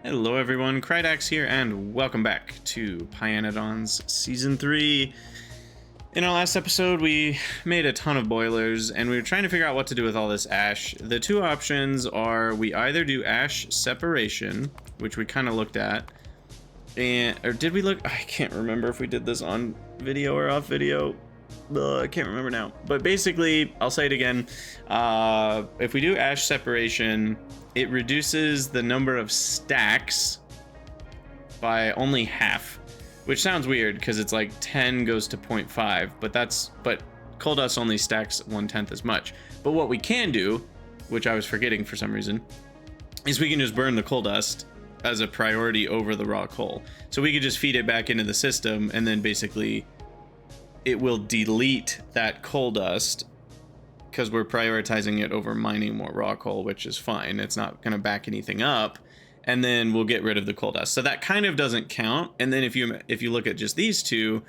Hello everyone, Krydax here, and welcome back to pYanodon's Season 3. In our last episode, we made a ton of boilers, and we were trying to figure out what to do with all this ash. The two options are we either do ash separation, which we kind of looked at, or did we look? I can't remember if we did this on video or off video. I can't remember now. But basically, I'll say it again. If we do ash separation, it reduces the number of stacks by only half, which sounds weird because it's like 10 goes to 0.5, but coal dust only stacks 1/10 as much. But what we can do, which I was forgetting for some reason, is we can just burn the coal dust as a priority over the raw coal. So we could just feed it back into the system, and then basically it will delete that coal dust because we're prioritizing it over mining more raw coal, which is fine. It's not going to back anything up, and then we'll get rid of the coal dust. So that kind of doesn't count. And then if you look at just these two,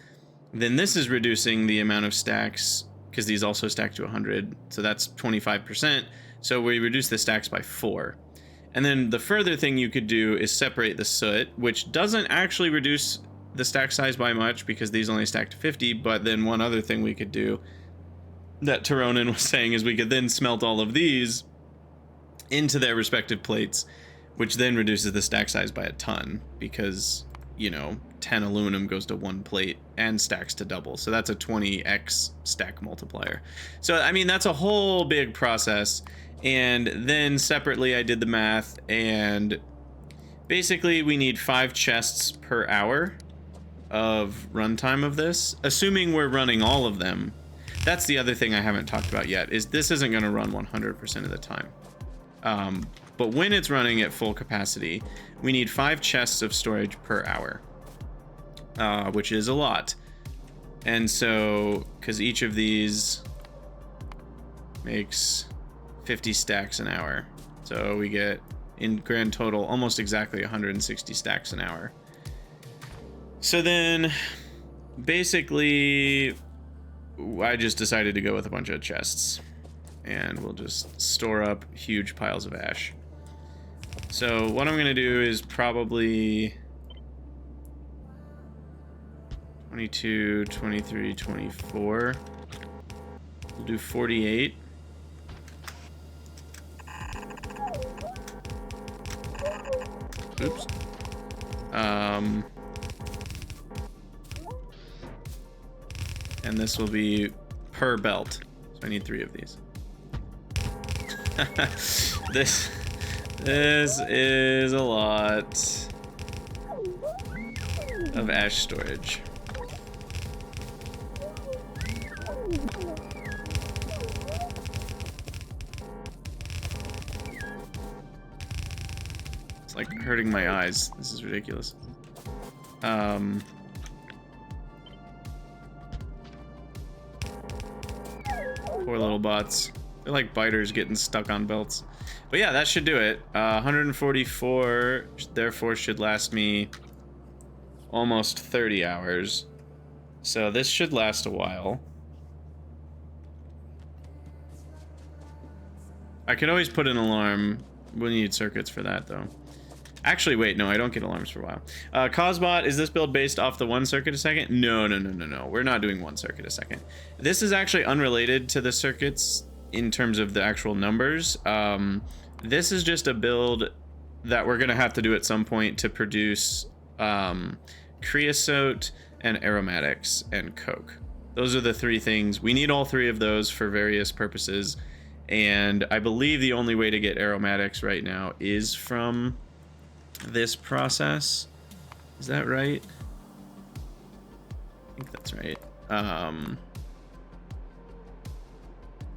then this is reducing the amount of stacks because these also stack to 100. So that's 25%. So we reduce the stacks by 4. And then the further thing you could do is separate the soot, which doesn't actually reduce the stack size by much because these only stack to 50. But then one other thing we could do that roarin was saying is we could then smelt all of these into their respective plates, which then reduces the stack size by a ton because, you know, 10 aluminum goes to 1 plate and stacks to double. So that's a 20x stack multiplier. So, I mean, that's a whole big process. And then separately, I did the math, and basically we need 5 chests per hour of runtime of this, assuming we're running all of them. That's the other thing I haven't talked about yet, is this isn't going to run 100% of the time. But when it's running at full capacity, we need 5 chests of storage per hour, which is a lot. And so, because each of these makes 50 stacks an hour. So we get, in grand total, almost exactly 160 stacks an hour. So then, basically, I just decided to go with a bunch of chests, and we'll just store up huge piles of ash. So what I'm gonna do is probably 22, 23, 24. We'll do 48. Oops. And this will be per belt. So I need 3 of these. This is a lot of ash storage. It's like hurting my eyes. This is ridiculous. Poor little bots. They're like biters getting stuck on belts. But yeah, that should do it. 144, therefore, should last me almost 30 hours. So this should last a while. I could always put an alarm. We'll need circuits for that, though. Actually, wait, no, I don't get alarms for a while. Causebot, is this build based off the 1 circuit a second? No. We're not doing 1 circuit a second. This is actually unrelated to the circuits in terms of the actual numbers. This is just a build that we're going to have to do at some point to produce creosote and aromatics and coke. Those are the 3 things. We need all 3 of those for various purposes. And I believe the only way to get aromatics right now is from this process. Is that right? I think that's right.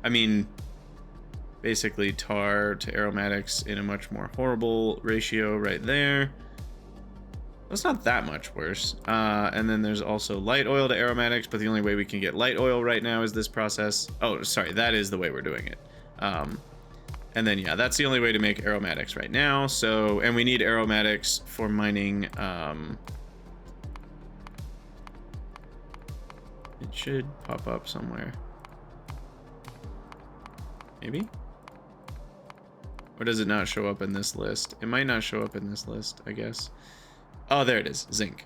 I mean, basically tar to aromatics in a much more horrible ratio right there. That's not that much worse. And then there's also light oil to aromatics, but the only way we can get light oil right now is this process. Oh, sorry, that is the way we're doing it. And then, yeah, that's the only way to make aromatics right now. So, and we need aromatics for mining. It should pop up somewhere. Maybe? Or does it not show up in this list? It might not show up in this list, I guess. Oh, there it is, zinc.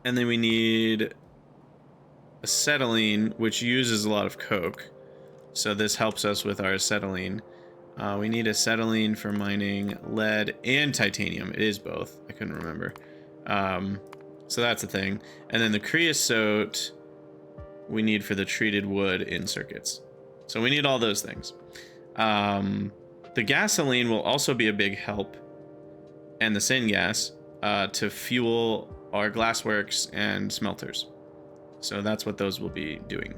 And then we need acetylene, which uses a lot of coke. So this helps us with our acetylene. We need acetylene for mining lead and titanium. It is both. I couldn't remember. So that's a thing. And then the creosote we need for the treated wood in circuits. So we need all those things. The gasoline will also be a big help, and the syngas to fuel our glassworks and smelters. So that's what those will be doing.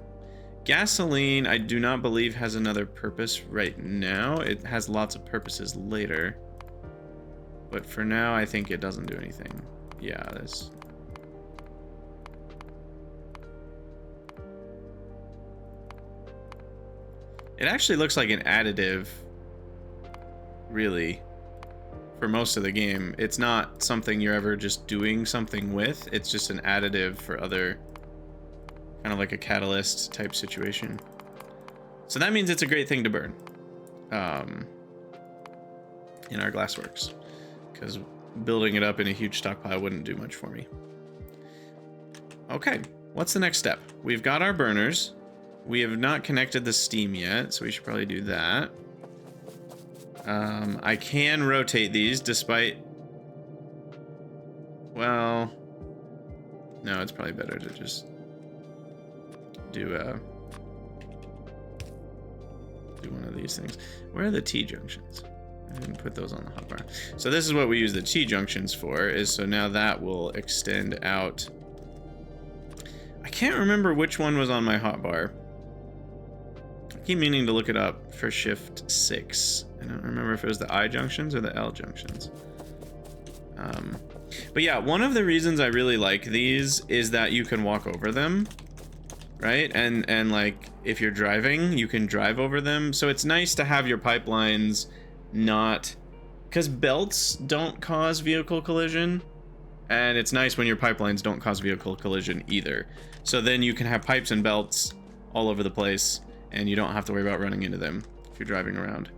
Gasoline, I do not believe has another purpose right now. It has lots of purposes later. But for now, I think it doesn't do anything. Yeah, this. It actually looks like an additive, really, for most of the game. It's not something you're ever just doing something with. It's just an additive for other, kind of like a catalyst type situation. So that means it's a great thing to burn in our glassworks, because building it up in a huge stockpile wouldn't do much for me. Okay, what's the next step? We've got our burners. We have not connected the steam yet, so we should probably do that. I can rotate these despite... Well... No, it's probably better to just do one of these things. Where are the T-junctions? I didn't put those on the hotbar. So this is what we use the T-junctions for, is so now that will extend out. I can't remember which one was on my hotbar. I keep meaning to look it up for shift 6. I don't remember if it was the I junctions or the L junctions. But yeah, one of the reasons I really like these is that you can walk over them, right? And like if you're driving, you can drive over them. So it's nice to have your pipelines not, because belts don't cause vehicle collision, and it's nice when your pipelines don't cause vehicle collision either. So then you can have pipes and belts all over the place, and you don't have to worry about running into them if you're driving around.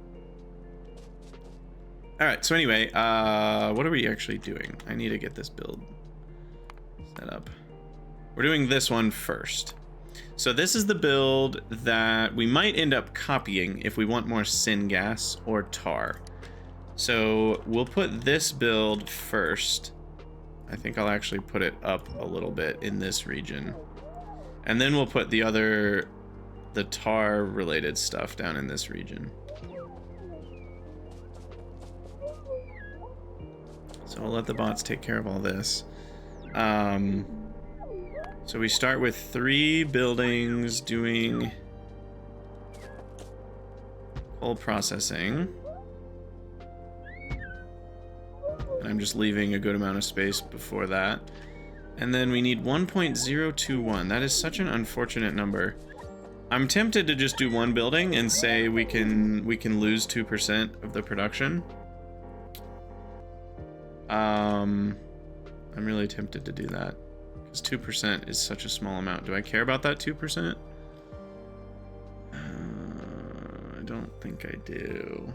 All right, so anyway, what are we actually doing? I need to get this build set up. We're doing this one first. So this is the build that we might end up copying if we want more syngas or tar. So we'll put this build first. I think I'll actually put it up a little bit in this region. And then we'll put the tar related stuff down in this region. So we'll let the bots take care of all this. So we start with 3 buildings doing coal processing. And I'm just leaving a good amount of space before that. And then we need 1.021. That is such an unfortunate number. I'm tempted to just do 1 building and say we can lose 2% of the production. I'm really tempted to do that, because 2% is such a small amount. Do I care about that 2%? I don't think I do.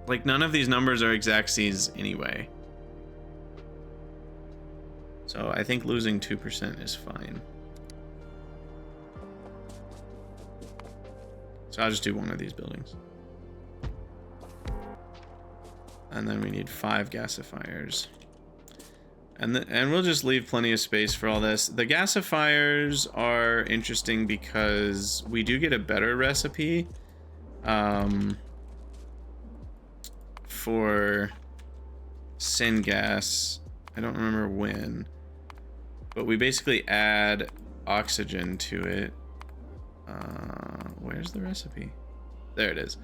Like, none of these numbers are exact C's anyway. So I think losing 2% is fine. So I'll just do 1 of these buildings. And then we need 5 gasifiers. And we'll just leave plenty of space for all this. The gasifiers are interesting because we do get a better recipe for syngas. I don't remember when, but we basically add oxygen to it. Where's the recipe? There it is.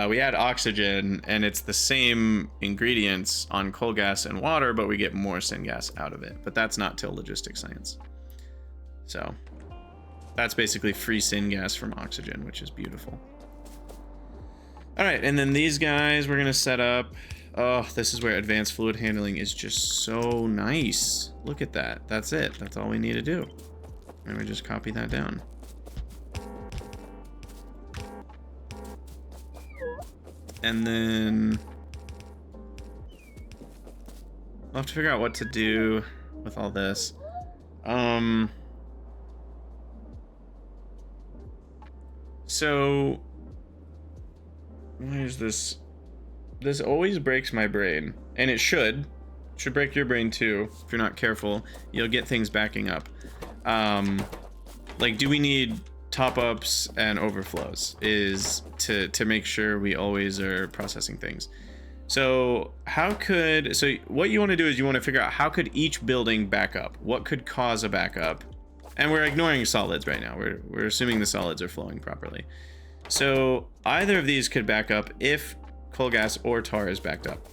We add oxygen, and it's the same ingredients on coal gas and water, but we get more syngas out of it. But that's not till logistics science. So that's basically free syngas from oxygen, which is beautiful. All right, and then these guys we're gonna set up. Oh, this is where advanced fluid handling is just so nice. Look at that. That's it. That's all we need to do. And we just copy that down. And then I'll have to figure out what to do with all this. So why is this? This always breaks my brain, and it should break your brain too. If you're not careful, you'll get things backing up. Like, do we need top-ups and overflows? Is to make sure we always are processing things. So what you want to do is you want to figure out how could each building back up? What could cause a backup? And we're ignoring solids right now. We're assuming the solids are flowing properly. So either of these could back up if coal gas or tar is backed up.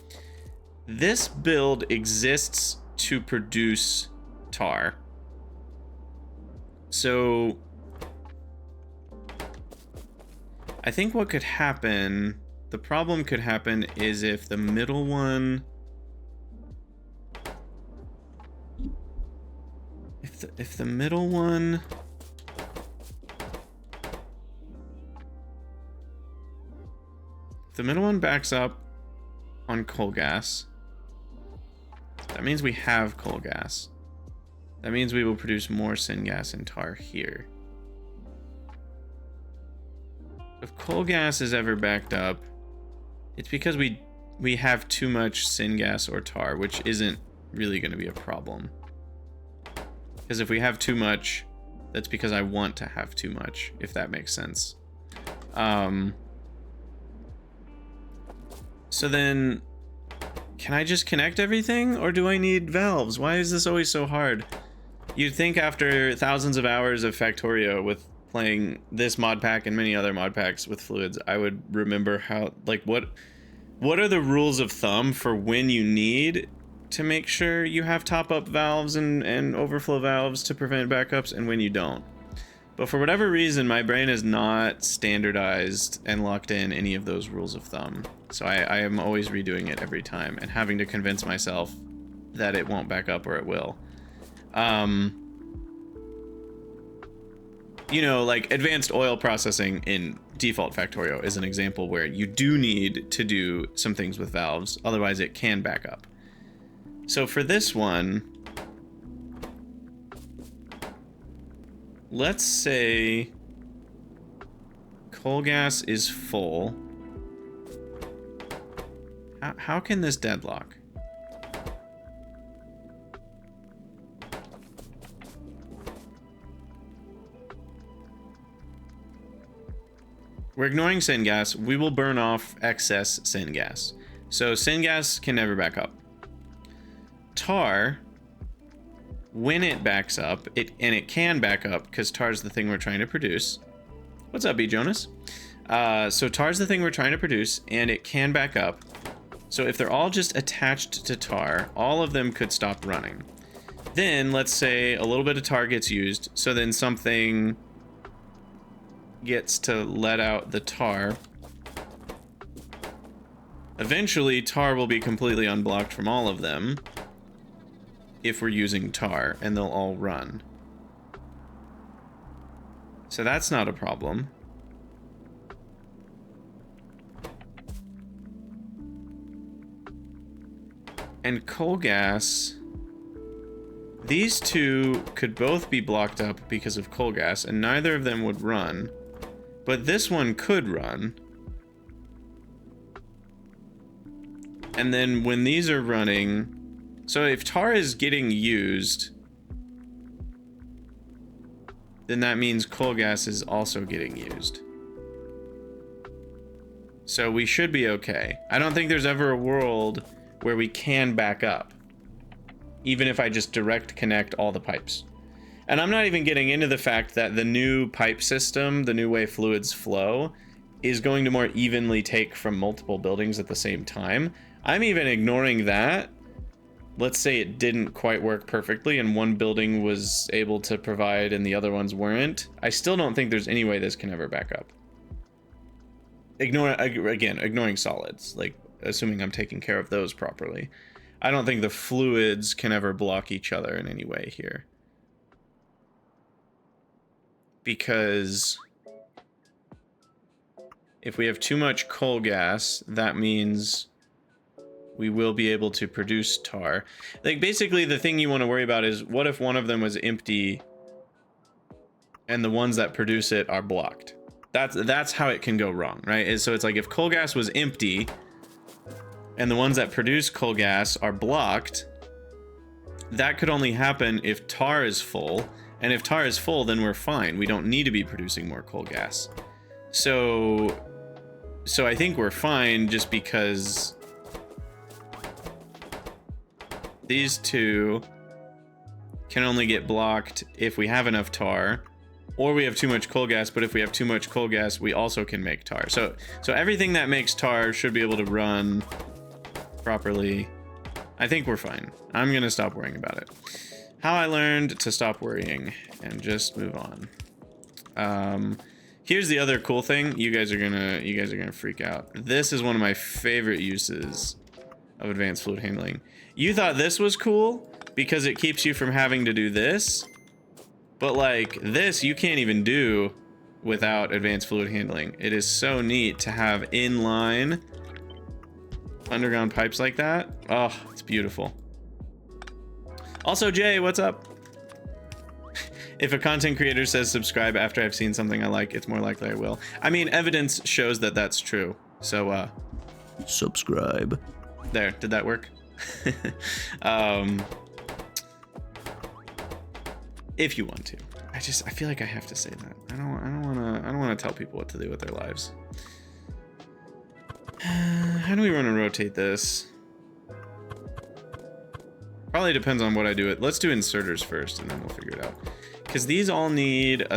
This build exists to produce tar. So I think what could happen, the problem could happen is if the middle one, if the middle one, if the middle one backs up on coal gas, that means we have coal gas. That means we will produce more syngas and tar here. If coal gas is ever backed up, it's because we have too much syngas or tar, which isn't really going to be a problem. Because if we have too much, that's because I want to have too much, if that makes sense. So then, can I just connect everything, or do I need valves? Why is this always so hard? You'd think after thousands of hours of Factorio with playing this mod pack and many other mod packs with fluids, I would remember how, like, what are the rules of thumb for when you need to make sure you have top-up valves and overflow valves to prevent backups, and when you don't. But for whatever reason, my brain is not standardized and locked in any of those rules of thumb. So I am always redoing it every time and having to convince myself that it won't back up or it will. You know, like advanced oil processing in default Factorio is an example where you do need to do some things with valves, otherwise it can back up. So for this one, let's say coal gas is full. How can this deadlock? We're ignoring syngas. We will burn off excess syngas. So syngas can never back up. Tar, when it backs up, and it can back up because tar is the thing we're trying to produce. What's up, B. Jonas? So tar is the thing we're trying to produce, and it can back up. So if they're all just attached to tar, all of them could stop running. Then let's say a little bit of tar gets used, so then something gets to let out the tar. Eventually, tar will be completely unblocked from all of them if we're using tar, and they'll all run. So that's not a problem. And coal gas, these two could both be blocked up because of coal gas, and neither of them would run. But this one could run. And then when these are running, so if tar is getting used, then that means coal gas is also getting used. So we should be okay. I don't think there's ever a world where we can back up, even if I just direct connect all the pipes. And I'm not even getting into the fact that the new pipe system, the new way fluids flow, is going to more evenly take from multiple buildings at the same time. I'm even ignoring that. Let's say it didn't quite work perfectly and one building was able to provide and the other ones weren't. I still don't think there's any way this can ever back up. Ignoring solids, like assuming I'm taking care of those properly. I don't think the fluids can ever block each other in any way here. Because If we have too much coal gas, that means we will be able to produce tar. Like, basically, the thing you want to worry about is, what if one of them was empty and the ones that produce it are blocked? That's how it can go wrong, right? So it's like, if coal gas was empty and the ones that produce coal gas are blocked, that could only happen if tar is full. And if tar is full, then we're fine. We don't need to be producing more coal gas. So I think we're fine, just because these two can only get blocked if we have enough tar, or we have too much coal gas. But if we have too much coal gas, we also can make tar. So everything that makes tar should be able to run properly. I think we're fine. I'm gonna stop worrying about it. How I learned to stop worrying and just move on. Here's the other cool thing. You guys are gonna freak out. This is one of my favorite uses of advanced fluid handling. You thought this was cool because it keeps you from having to do this, but like this you can't even do without advanced fluid handling. It is so neat to have inline underground pipes like that. Oh, it's beautiful. Also, Jay, what's up? If a content creator says subscribe after I've seen something I like, it's more likely I will. I mean, evidence shows that that's true. So, subscribe. There, did that work? If you want to. I feel like I have to say that. I don't wanna tell people what to do with their lives. How do we want to rotate this? Probably depends on what I do. Let's do inserters first, and then we'll figure it out. Because these all need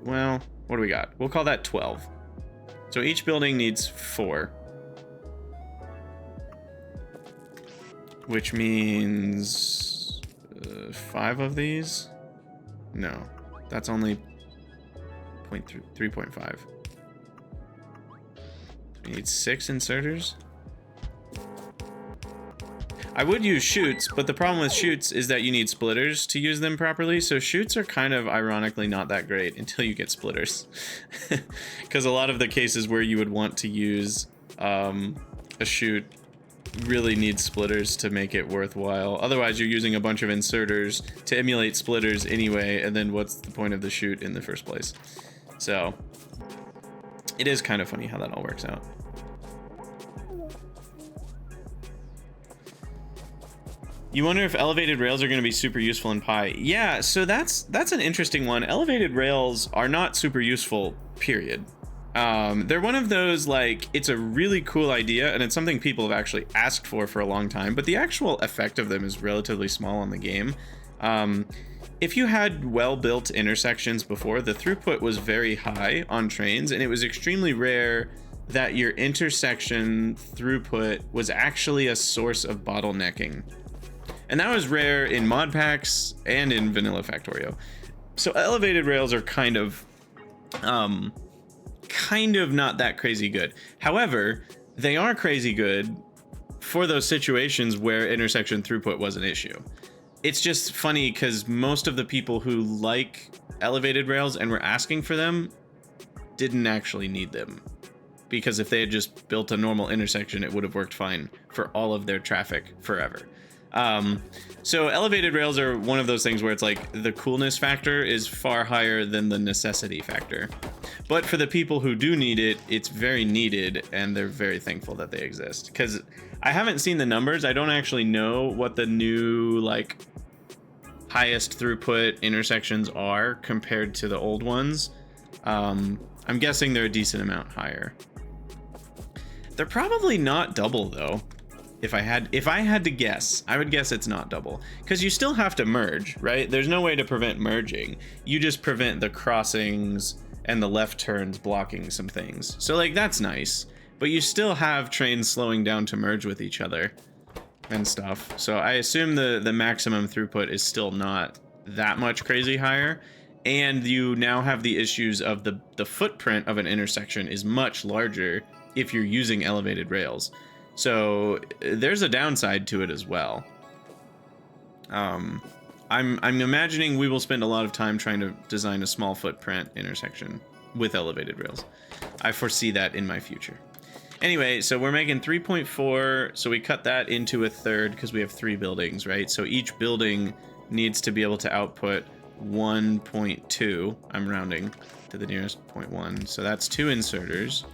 well, what do we got? We'll call that 12. So each building needs 4. Which means 5 of these? No, that's only 3.5. We need 6 inserters. I would use chutes, but the problem with chutes is that you need splitters to use them properly. So chutes are kind of ironically not that great until you get splitters. Because a lot of the cases where you would want to use a chute really need splitters to make it worthwhile. Otherwise, you're using a bunch of inserters to emulate splitters anyway, and then what's the point of the chute in the first place? So it is kind of funny how that all works out. You wonder if elevated rails are going to be super useful in Pi. Yeah, so that's an interesting one. Elevated rails are not super useful, period. They're one of those, like, it's a really cool idea, and it's something people have actually asked for a long time, but the actual effect of them is relatively small on the game. If you had well-built intersections before, the throughput was very high on trains, and it was extremely rare that your intersection throughput was actually a source of bottlenecking. And that was rare in mod packs and in vanilla Factorio. So elevated rails are kind of not that crazy good. However, they are crazy good for those situations where intersection throughput was an issue. It's just funny because most of the people who like elevated rails and were asking for them didn't actually need them. Because if they had just built a normal intersection, it would have worked fine for all of their traffic forever. So elevated rails are one of those things where it's like the coolness factor is far higher than the necessity factor. But for the people who do need it, it's very needed, and they're very thankful that they exist. Because I haven't seen the numbers. I don't actually know what the new, like, highest throughput intersections are compared to the old ones. I'm guessing they're a decent amount higher. They're probably not double, though. If I had to guess, I would guess it's not double, because you still have to merge, right? There's no way to prevent merging. You just prevent the crossings and the left turns blocking some things. So, like, that's nice, but you still have trains slowing down to merge with each other and stuff. So I assume the maximum throughput is still not that much crazy higher. And you now have the issues of the footprint of an intersection is much larger if you're using elevated rails. So there's a downside to it as well. I'm imagining we will spend a lot of time trying to design a small footprint intersection with elevated rails. I foresee that in my future. Anyway, so we're making 3.4, so we cut that into a third because we have 3 buildings, right? So each building needs to be able to output 1.2. I'm rounding to the nearest 0.1, so that's 2 inserters.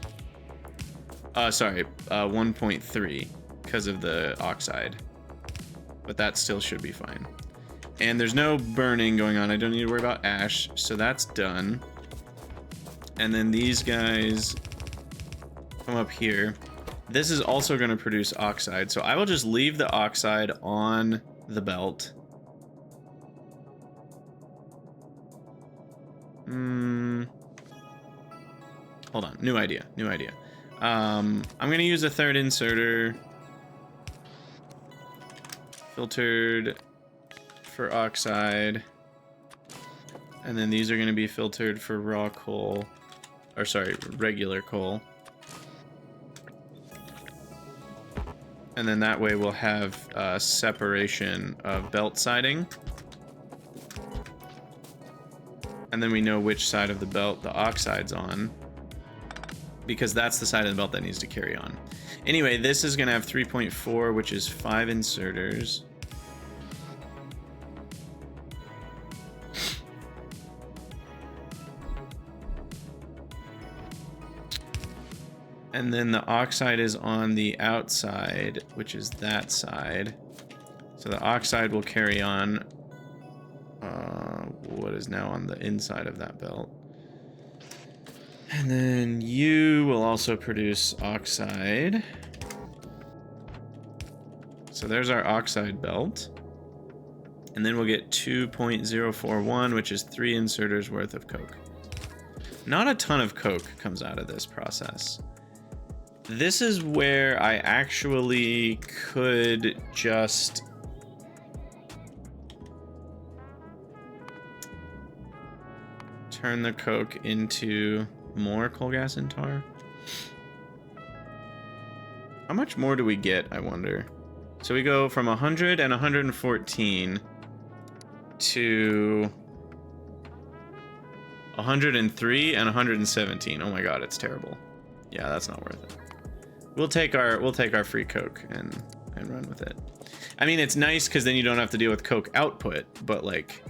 Sorry, 1.3 because of the oxide, but that still should be fine. And there's no burning going on. I don't need to worry about ash, so that's done. And then these guys come up here. This is also going to produce oxide, so I will just leave the oxide on the belt. Hold on, new idea. I'm going to use a third inserter. Filtered for oxide. And then these are going to be filtered for raw coal. Or sorry, regular coal. And then that way we'll have separation of belt siding. And then we know which side of the belt the oxide's on, because that's the side of the belt that needs to carry on. Anyway, this is going to have 3.4, which is 5 inserters. And then the oxide is on the outside, which is that side. So the oxide will carry on what is now on the inside of that belt. And then you will also produce oxide. So there's our oxide belt. And then we'll get 2.041, which is 3 inserters worth of coke. Not a ton of coke comes out of this process. This is where I actually could just turn the coke into more coal gas and tar. How much more do we get, I wonder? So we go from 100 and 114 to 103 and 117. Oh my god, it's terrible. Yeah, that's not worth it. We'll take our free coke and run with it. I mean, it's nice because then you don't have to deal with coke output, but like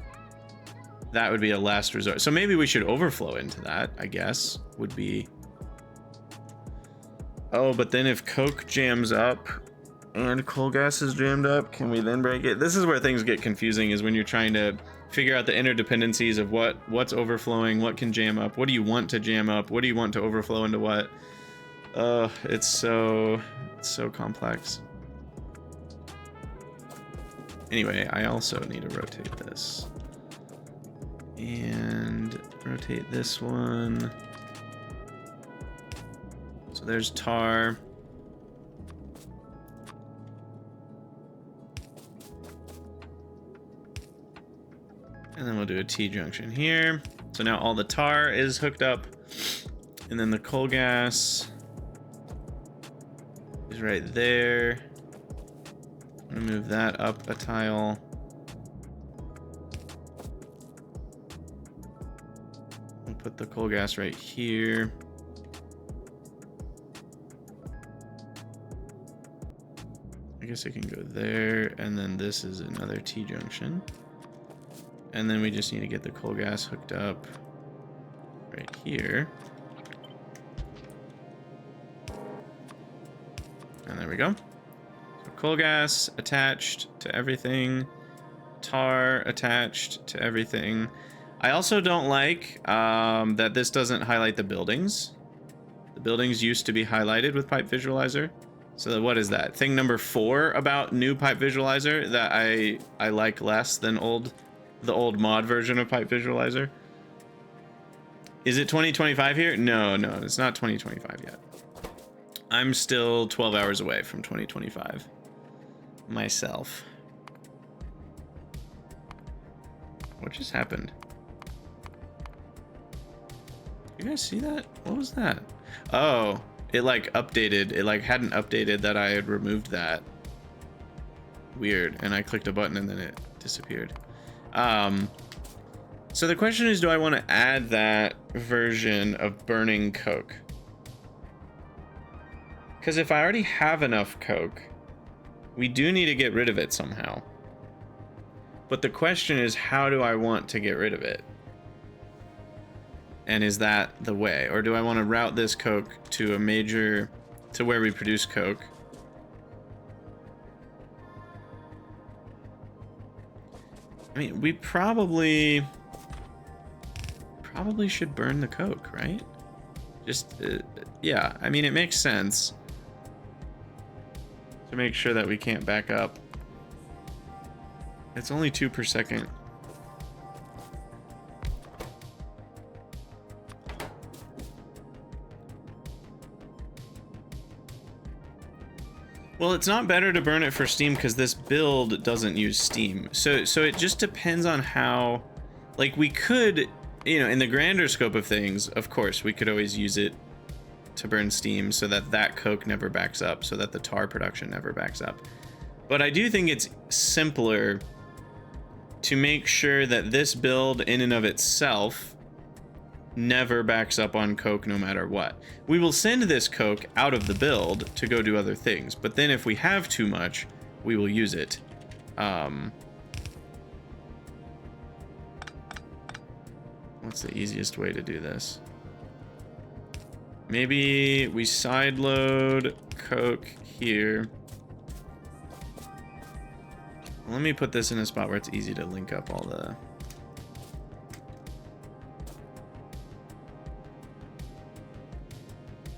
that would be a last resort. So maybe we should overflow into that, I guess, would be. Oh, but then if coke jams up and coal gas is jammed up, can we then break it? This is where things get confusing, is when you're trying to figure out the interdependencies of what's overflowing, what can jam up, what do you want to jam up, what do you want to overflow into what. It's so complex. Anyway, I also need to rotate this. And rotate this one. So there's tar. And then we'll do a T-junction here. So now all the tar is hooked up. And then the coal gas is right there. I'm gonna move that up a tile. We'll put the coal gas right here. I guess it can go there, and then this is another T-junction. And then we just need to get the coal gas hooked up right here. And there we go. So coal gas attached to everything. Tar attached to everything. I also don't like that this doesn't highlight the buildings. The buildings used to be highlighted with pipe visualizer. So what is that? Thing number 4 about new pipe visualizer that I like less than the old mod version of pipe visualizer. Is it 2025 here? No, it's not 2025 yet. I'm still 12 hours away from 2025 myself. What just happened? You guys see that? What was that? Oh, it like updated. It like hadn't updated that I had removed that. Weird. And I clicked a button and then it disappeared. So the question is, do I want to add that version of burning coke? Because if I already have enough coke, we do need to get rid of it somehow. But the question is, how do I want to get rid of it? And is that the way? Or do I want to route this coke to a major, to where we produce coke? I mean, we probably should burn the coke, right? Just, yeah, I mean, it makes sense to make sure that we can't back up. It's only 2 per second. Well, it's not better to burn it for steam because this build doesn't use steam. So it just depends on how, like, we could, you know, in the grander scope of things, of course, we could always use it to burn steam so that that coke never backs up, so that the tar production never backs up. But I do think it's simpler to make sure that this build in and of itself never backs up on coke no matter what. We will send this coke out of the build to go do other things, but then if we have too much, we will use it. What's the easiest way to do this? Maybe we sideload coke here. Let me put this in a spot where it's easy to link up all the...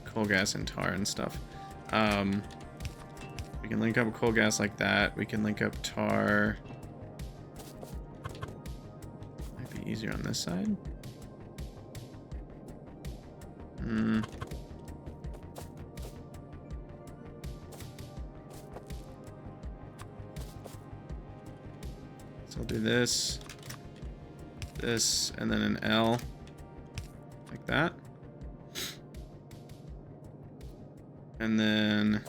coal gas and tar and stuff. We can link up coal gas like that. We can link up tar. Might be easier on this side. So I'll do this, this, and then an L, like that. And then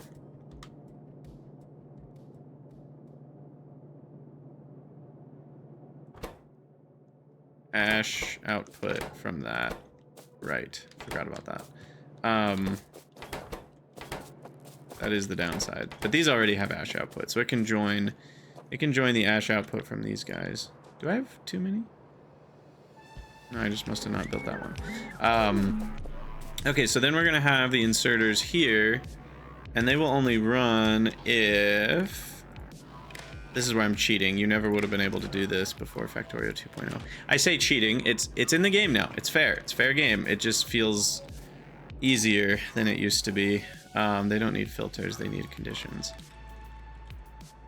ash output from that. Right, forgot about that. That is the downside. But these already have ash output, so it can join the ash output from these guys. Do I have too many? No, I just must have not built that one. Okay, so then we're gonna have the inserters here, and they will only run if... This is where I'm cheating. You never would have been able to do this before Factorio 2.0. I say cheating. It's in the game now. It's fair. It's fair game. It just feels easier than it used to be. They don't need filters. They need conditions.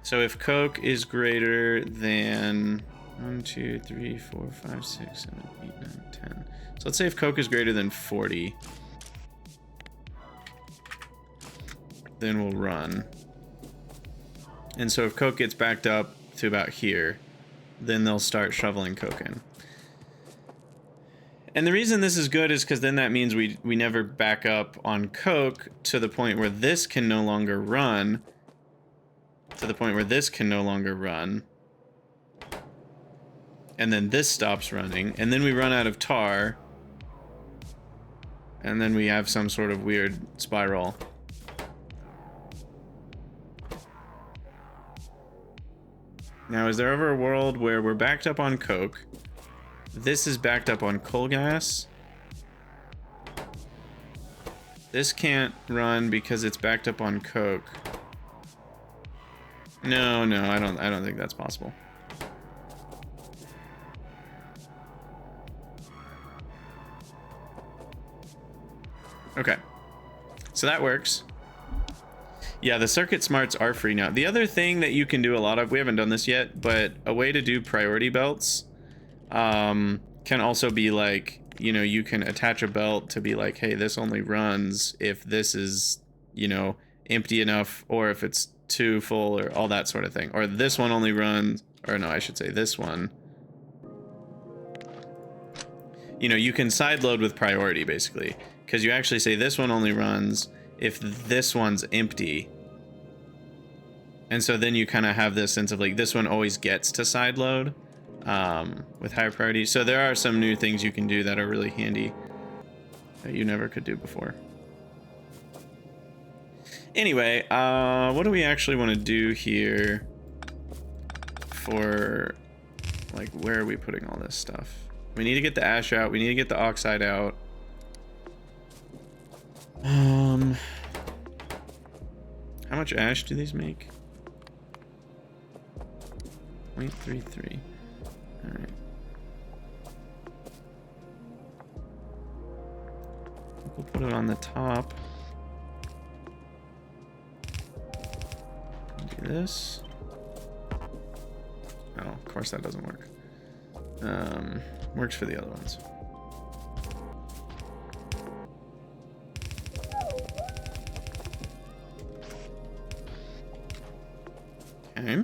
So if Coke is greater than 1, 2, 3, 4, 5, 6, 7, 8, 9, 10. So let's say if Coke is greater than 40, then we'll run. And so if Coke gets backed up to about here, then they'll start shoveling Coke in. And the reason this is good is because then that means we never back up on Coke to the point where this can no longer run. And then this stops running. And then we run out of tar. And then we have some sort of weird spiral. Now, is there ever a world where we're backed up on Coke? This is backed up on coal gas. This can't run because it's backed up on Coke. No, I don't think that's possible. Okay. So that works. Yeah, the circuit smarts are free now. The other thing that you can do a lot of, we haven't done this yet, but a way to do priority belts can also be like, you know, you can attach a belt to be like, hey, this only runs if this is, you know, empty enough, or if it's too full, or all that sort of thing. Or this one only runs, or no, I should say this one. You know, you can sideload with priority, basically, because you actually say this one only runs if this one's empty. And so then you kind of have this sense of like, this one always gets to sideload. with higher priority. So there are some new things you can do that are really handy that you never could do before. Anyway, what do we actually want to do here for, like, where are we putting all this stuff? We need to get the ash out. We need to get the oxide out. How much ash do these make? 0.33. All right. We'll put it on the top. Do this. Oh, of course that doesn't work. Works for the other ones. Okay.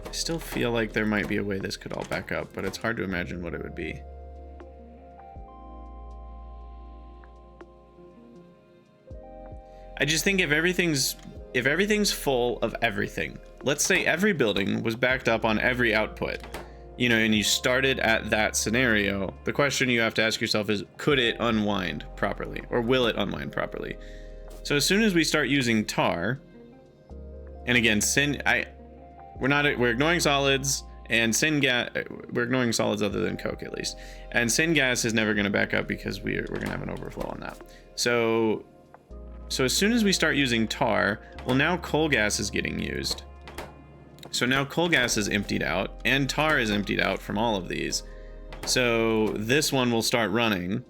I still feel like there might be a way this could all back up, but it's hard to imagine what it would be. I just think if everything's full of everything, let's say every building was backed up on every output, you know, and you started at that scenario, the question you have to ask yourself is, could it unwind properly, or will it unwind properly? So as soon as we start using tar, and again, we're ignoring solids, and we're ignoring solids other than coke at least, and syngas is never going to back up because we're going to have an overflow on that. So as soon as we start using tar, well, now coal gas is getting used. So now coal gas is emptied out, and tar is emptied out from all of these. So this one will start running,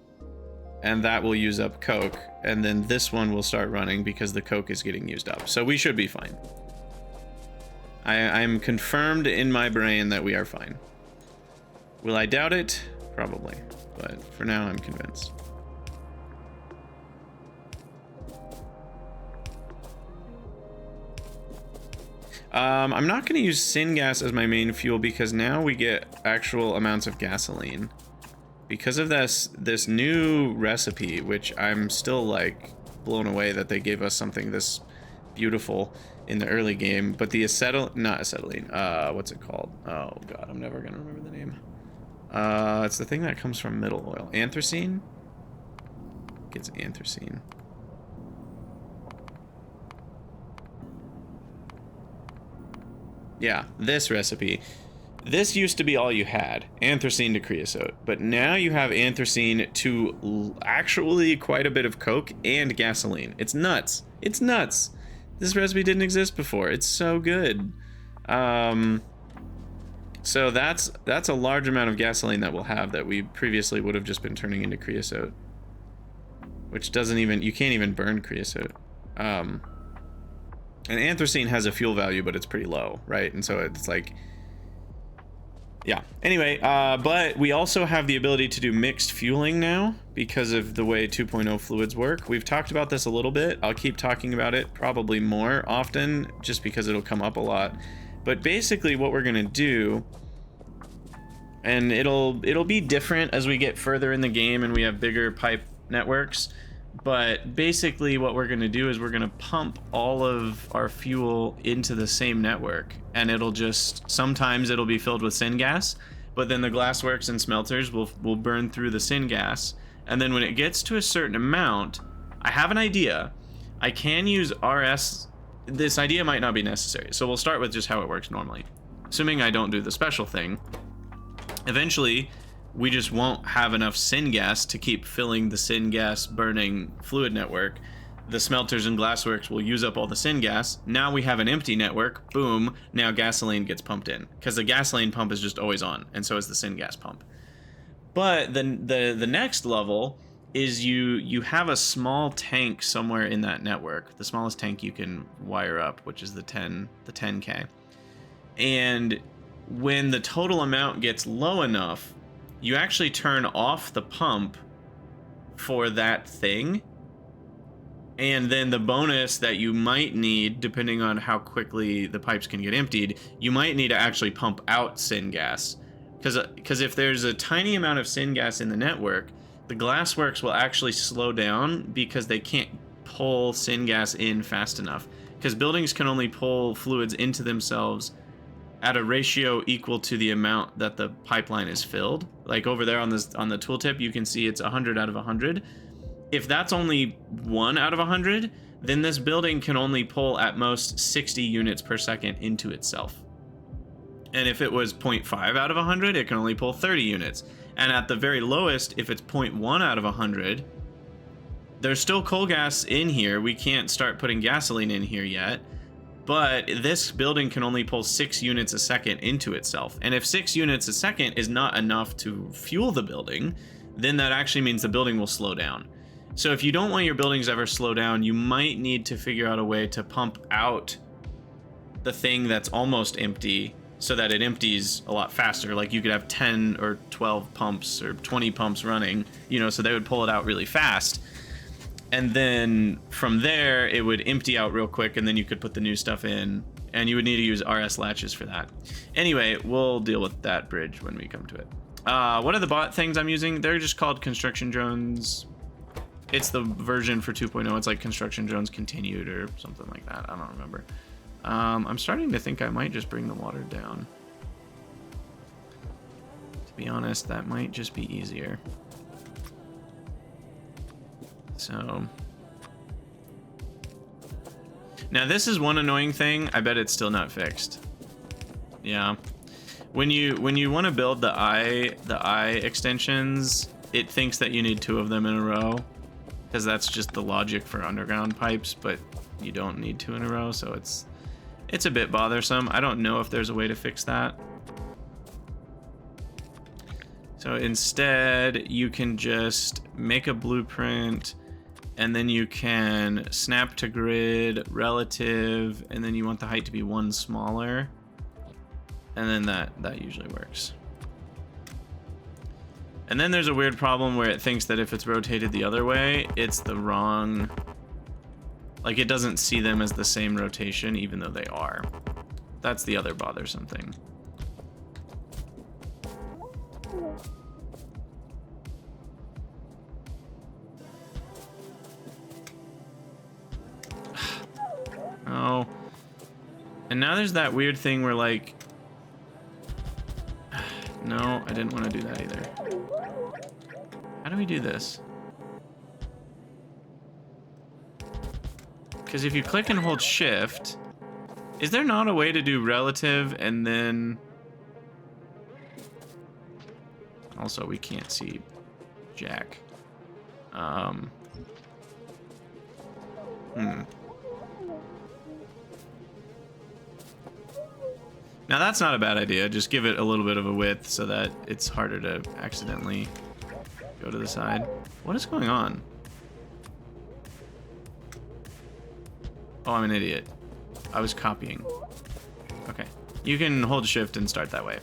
and that will use up coke, and then this one will start running because the coke is getting used up. So we should be fine. I'm confirmed in my brain that we are fine. Will I doubt it? Probably. But for now, I'm convinced. I'm not going to use syngas as my main fuel because now we get actual amounts of gasoline. Because of this new recipe, which I'm still like blown away that they gave us something this beautiful in the early game, but the not acetylene, what's it called? Oh god, I'm never gonna remember the name. It's the thing that comes from middle oil. Anthracene? It's anthracene. Yeah, this recipe. This used to be all you had, anthracene to creosote, but now you have anthracene to actually quite a bit of coke and gasoline. It's nuts. It's nuts. This recipe didn't exist before. It's so good. So that's a large amount of gasoline that we'll have that we previously would have just been turning into creosote, which doesn't even, you can't even burn creosote. And anthracene has a fuel value, but it's pretty low, right? And so it's like, yeah. Anyway, but we also have the ability to do mixed fueling now because of the way 2.0 fluids work. We've talked about this a little bit. I'll keep talking about it probably more often just because it'll come up a lot. But basically what we're going to do, and it'll be different as we get further in the game and we have bigger pipe networks. But basically what we're going to do is we're going to pump all of our fuel into the same network, and it'll just, sometimes it'll be filled with syngas, but then the glassworks and smelters will burn through the syngas, and then when it gets to a certain amount, I have an idea. I can use RS. This idea might not be necessary, so we'll start with just how it works normally. Assuming I don't do the special thing, eventually we just won't have enough syngas to keep filling the syngas burning fluid network. The smelters and glassworks will use up all the syngas. Now we have an empty network. Boom. Now gasoline gets pumped in because the gasoline pump is just always on, and so is the syngas pump. But then the next level is you have a small tank somewhere in that network. The smallest tank you can wire up, which is the 10K. And when the total amount gets low enough, you actually turn off the pump for that thing, and then the bonus that you might need, depending on how quickly the pipes can get emptied, you might need to actually pump out syngas, because if there's a tiny amount of syngas in the network, the glassworks will actually slow down because they can't pull syngas in fast enough. Because buildings can only pull fluids into themselves at a ratio equal to the amount that the pipeline is filled. Like over there on the tooltip, you can see it's 100 out of 100. If that's only 1 out of 100, then this building can only pull at most 60 units per second into itself. And if it was 0.5 out of 100, it can only pull 30 units. And at the very lowest, if it's 0.1 out of 100, there's still coal gas in here. We can't start putting gasoline in here yet. But this building can only pull 6 units a second into itself. And if 6 units a second is not enough to fuel the building, then that actually means the building will slow down. So if you don't want your buildings ever slow down, you might need to figure out a way to pump out the thing that's almost empty so that it empties a lot faster. Like you could have 10 or 12 pumps or 20 pumps running, you know, so they would pull it out really fast. And then from there, it would empty out real quick, and then you could put the new stuff in, and you would need to use RS latches for that. Anyway, we'll deal with that bridge when we come to it. What are the bot things I'm using? They're just called construction drones. It's the version for 2.0. It's like construction drones continued or something like that. I don't remember. I'm starting to think I might just bring the water down. To be honest, that might just be easier. So now this is one annoying thing. I bet it's still not fixed. Yeah, when you want to build the eye extensions, it thinks that you need 2 of them in a row, because that's just the logic for underground pipes, but you don't need 2 in a row, so it's a bit bothersome. I don't know if there's a way to fix that. So instead, you can just make a blueprint, and then you can snap to grid, relative, and then you want the height to be 1 smaller. And then that usually works. And then there's a weird problem where it thinks that if it's rotated the other way, it's the wrong... Like, it doesn't see them as the same rotation, even though they are. That's the other bothersome thing. Oh. And now there's that weird thing where, like... No, I didn't want to do that either. How do we do this? Because if you click and hold shift, is there not a way to do relative and then... Also, we can't see Jack. Now that's not a bad idea. Just give it a little bit of a width so that it's harder to accidentally go to the side. What is going on? Oh, I'm an idiot. I was copying. Okay. You can hold shift and start that way.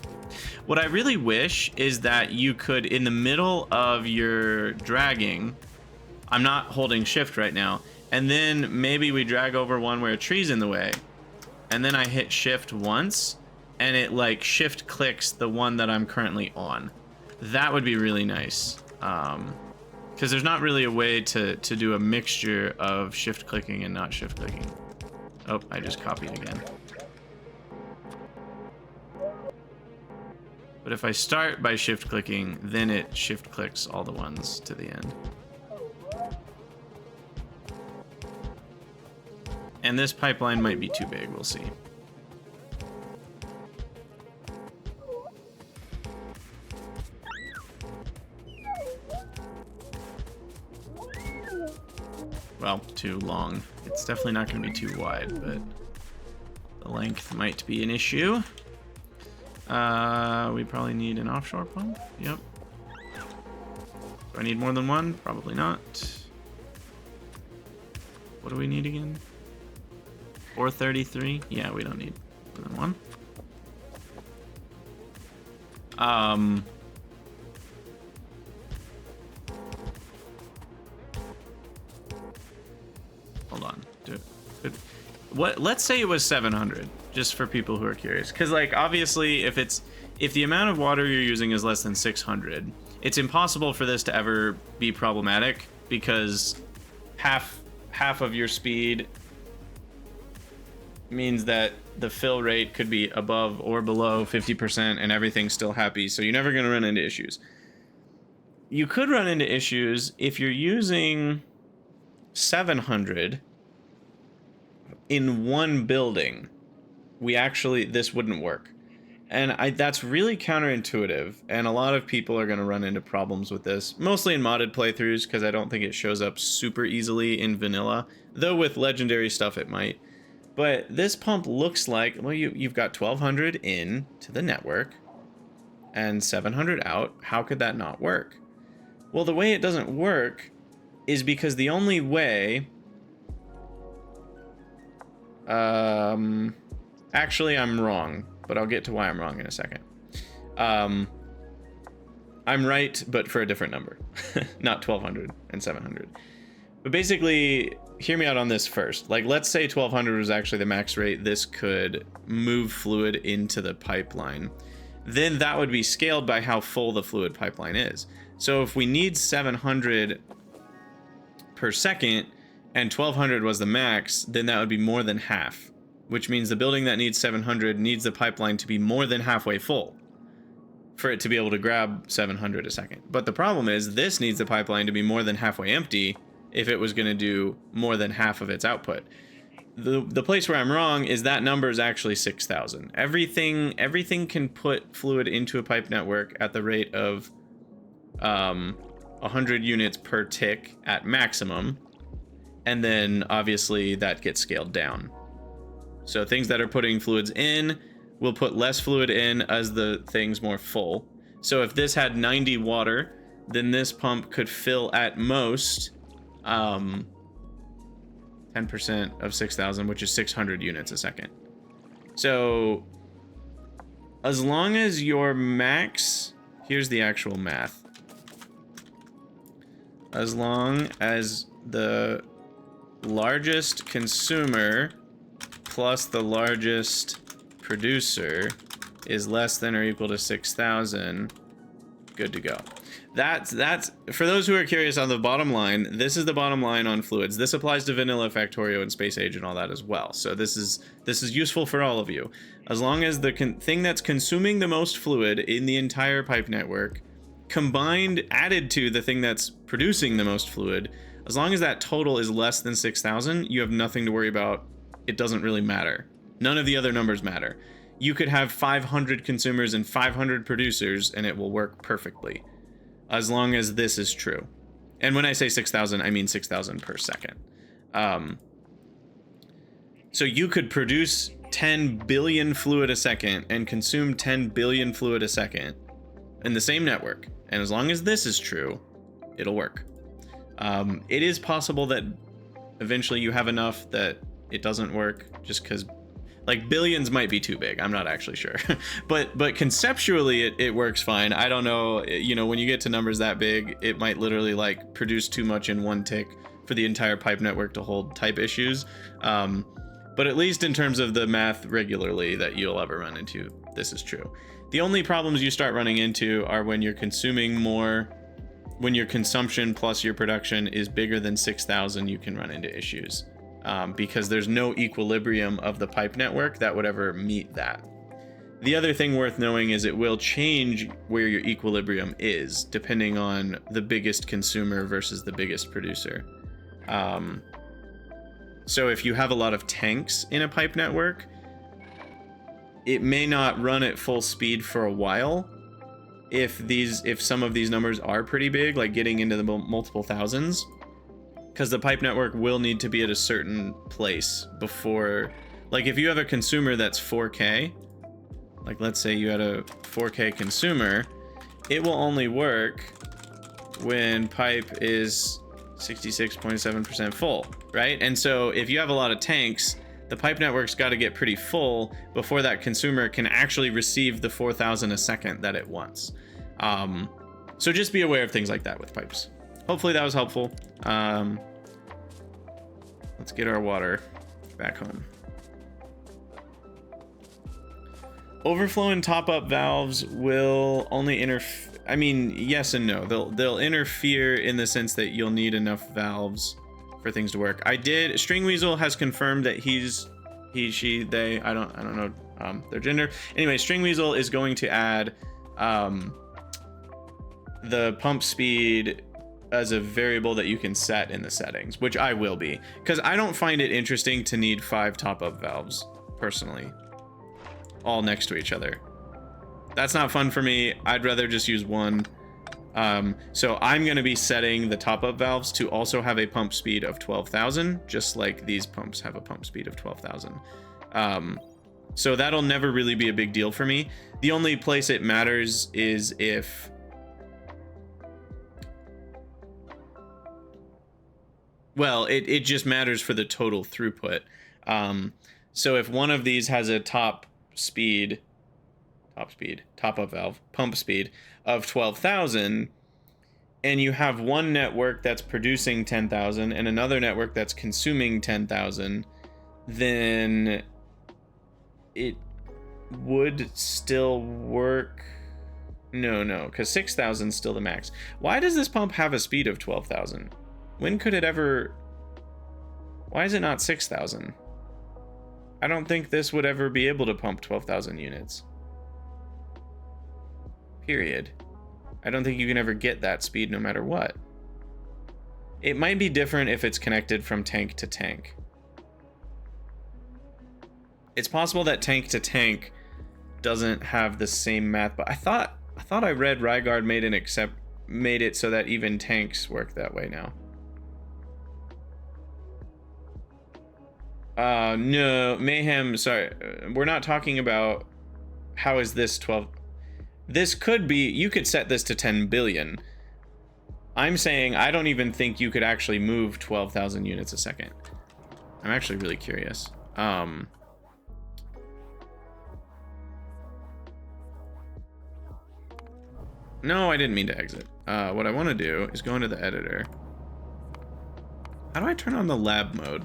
What I really wish is that you could, in the middle of your dragging, I'm not holding shift right now, and then maybe we drag over one where a tree's in the way, and then I hit shift once, and it like shift clicks the one that I'm currently on. That would be really nice. Because there's not really a way to do a mixture of shift clicking and not shift clicking. Oh, I just copied again. But if I start by shift clicking, then it shift clicks all the ones to the end. And this pipeline might be too big, we'll see. Well, too long. It's definitely not going to be too wide, but the length might be an issue. We probably need an offshore pump. Yep. Do I need more than one? Probably not. What do we need again? 433? Yeah, we don't need more than one. Hold on. What? Let's say it was 700, just for people who are curious. Because, like, obviously, if the amount of water you're using is less than 600, it's impossible for this to ever be problematic, because half of your speed means that the fill rate could be above or below 50% and everything's still happy, so you're never going to run into issues. You could run into issues if you're using 700 in one building. This wouldn't work. And that's really counterintuitive, and a lot of people are going to run into problems with this, mostly in modded playthroughs, because I don't think it shows up super easily in vanilla, though with legendary stuff it might. But this pump looks like, well, you've got 1200 in to the network and 700 out. How could that not work? Well, the way it doesn't work is because the only way... Actually, I'm wrong, but I'll get to why I'm wrong in a second. I'm right, but for a different number. Not 1200 and 700. But basically, hear me out on this first. Like, let's say 1200 was actually the max rate this could move fluid into the pipeline. Then that would be scaled by how full the fluid pipeline is. So if we need 700 per second and 1200 was the max, then that would be more than half, which means the building that needs 700 needs the pipeline to be more than halfway full for it to be able to grab 700 a second. But the problem is this needs the pipeline to be more than halfway empty if it was going to do more than half of its output. The place where I'm wrong is that number is actually 6,000. Everything can put fluid into a pipe network at the rate of 100 units per tick at maximum, and then obviously that gets scaled down. So things that are putting fluids in will put less fluid in as the thing's more full. So if this had 90 water, then this pump could fill at most 10% of 6,000, which is 600 units a second. So as long as your max, here's the actual math. As long as the largest consumer plus the largest producer is less than or equal to 6,000, good to go. That's for those who are curious on the bottom line. This is the bottom line on fluids. This applies to vanilla, Factorio, and Space Age and all that as well. So this is useful for all of you. As long as the thing that's consuming the most fluid in the entire pipe network added to the thing that's producing the most fluid, as long as that total is less than 6,000, you have nothing to worry about. It doesn't really matter. None of the other numbers matter. You could have 500 consumers and 500 producers and it will work perfectly, as long as this is true. And when I say 6,000, I mean 6,000 per second. So you could produce 10 billion fluid a second and consume 10 billion fluid a second in the same network. And as long as this is true, it'll work. It is possible that eventually you have enough that it doesn't work, just because like billions might be too big. I'm not actually sure. but conceptually it works fine. I don't know, you know, when you get to numbers that big, it might literally like produce too much in one tick for the entire pipe network to hold type issues. But at least in terms of the math regularly that you'll ever run into, this is true. The only problems you start running into are when you're consuming more, when your consumption plus your production is bigger than 6,000, you can run into issues. Because there's no equilibrium of the pipe network that would ever meet that. The other thing worth knowing is it will change where your equilibrium is, depending on the biggest consumer versus the biggest producer. So if you have a lot of tanks in a pipe network, it may not run at full speed for a while. If some of these numbers are pretty big, like getting into the multiple thousands, because the pipe network will need to be at a certain place before, like if you have a consumer that's 4K, like let's say you had a 4K consumer, it will only work when pipe is 66.7% full, right? And so if you have a lot of tanks, the pipe network's got to get pretty full before that consumer can actually receive the 4,000 a second that it wants. So just be aware of things like that with pipes. Hopefully that was helpful. Let's get our water back home. Overflow and top-up valves will only I mean, yes and no. They'll interfere in the sense that you'll need enough valves for things to work. String Weasel has confirmed that he, she, they, I don't know their gender. Anyway, String Weasel is going to add the pump speed as a variable that you can set in the settings, which I will be, because I don't find it interesting to need 5 top-up valves, personally, all next to each other. That's not fun for me. I'd rather just use one. So I'm going to be setting the top-up valves to also have a pump speed of 12,000, just like these pumps have a pump speed of 12,000. So that'll never really be a big deal for me. The only place it matters is if... Well, it just matters for the total throughput. So if one of these has a top-up valve, pump speed of 12,000, and you have one network that's producing 10,000 and another network that's consuming 10,000, then it would still work. No, because 6,000 is still the max. Why does this pump have a speed of 12,000? When could it ever... Why is it not 6,000? I don't think this would ever be able to pump 12,000 units. Period. I don't think you can ever get that speed no matter what. It might be different if it's connected from tank to tank. It's possible that tank to tank doesn't have the same math, but I thought I read Ryguard made it so that even tanks work that way now. No, Mayhem, sorry. We're not talking about how is this 12. This could be, you could set this to 10 billion. I'm saying I don't even think you could actually move 12,000 units a second. I'm actually really curious. No, I didn't mean to exit. What I want to do is go into the editor. How do I turn on the lab mode?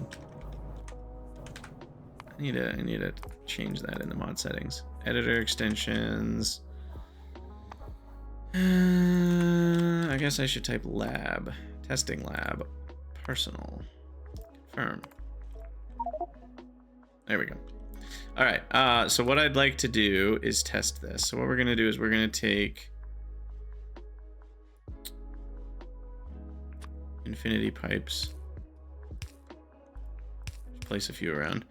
I need to change that in the mod settings. Editor extensions. I guess I should type lab. Testing lab. Personal. Confirm. There we go. All right. So what I'd like to do is test this. So what we're going to do is we're going to take infinity pipes. Place a few around.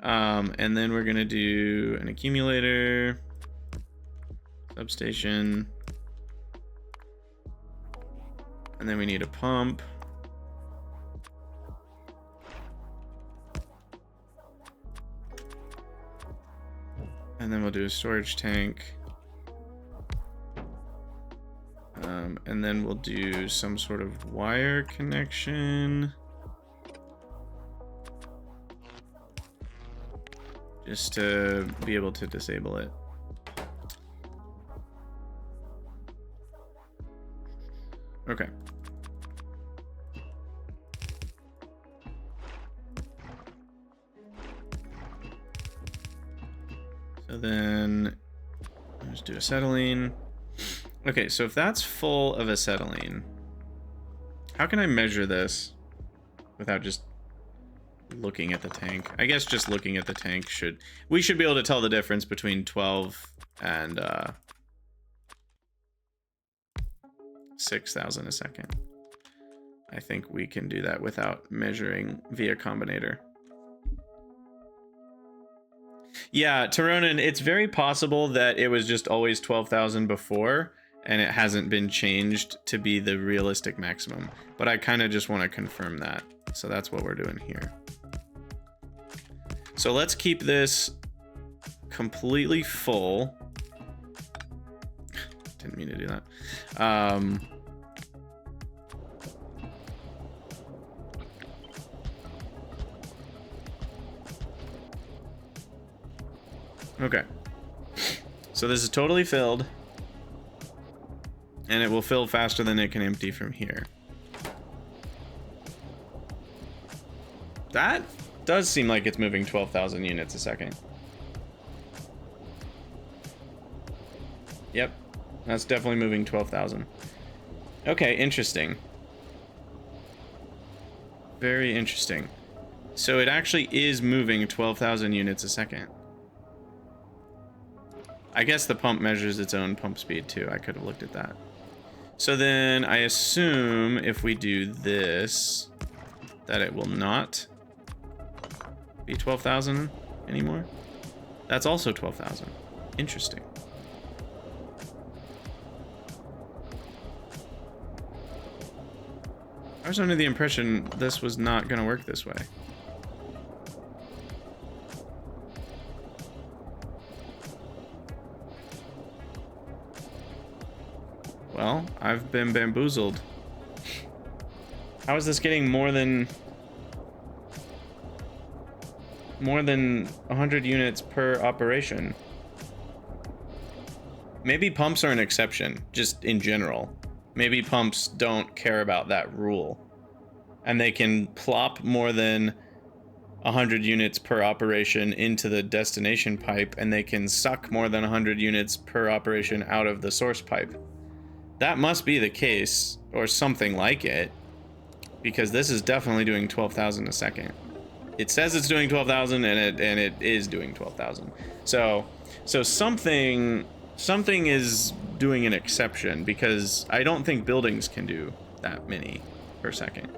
And then we're going to do an accumulator, substation, and then we need a pump. And then we'll do a storage tank. And then we'll do some sort of wire connection. Just to be able to disable it. Okay. So then let's do acetylene. Okay, so if that's full of acetylene, how can I measure this without just looking at the tank? I guess just looking at the tank we should be able to tell the difference between 12 and 6,000 a second. I think we can do that without measuring via combinator. Yeah, Taronin, it's very possible that it was just always 12,000 before and it hasn't been changed to be the realistic maximum, but I kind of just want to confirm that. So that's what we're doing here. So let's keep this completely full. Didn't mean to do that. Okay. So this is totally filled. And it will fill faster than it can empty from here. That does seem like it's moving 12,000 units a second. Yep. That's definitely moving 12,000. Okay, interesting. Very interesting. So it actually is moving 12,000 units a second. I guess the pump measures its own pump speed too. I could have looked at that. So then I assume if we do this, that it will not be 12,000 anymore. That's also 12,000. Interesting. I was under the impression this was not going to work this way. Well, I've been bamboozled. How is this getting more than 100 units per operation? Maybe pumps are an exception, just in general. Maybe pumps don't care about that rule. And they can plop more than 100 units per operation into the destination pipe, and they can suck more than 100 units per operation out of the source pipe. That must be the case, or something like it, because this is definitely doing 12,000 a second. It says it's doing 12,000, and it is doing 12,000. So something is doing an exception, because I don't think buildings can do that many per second.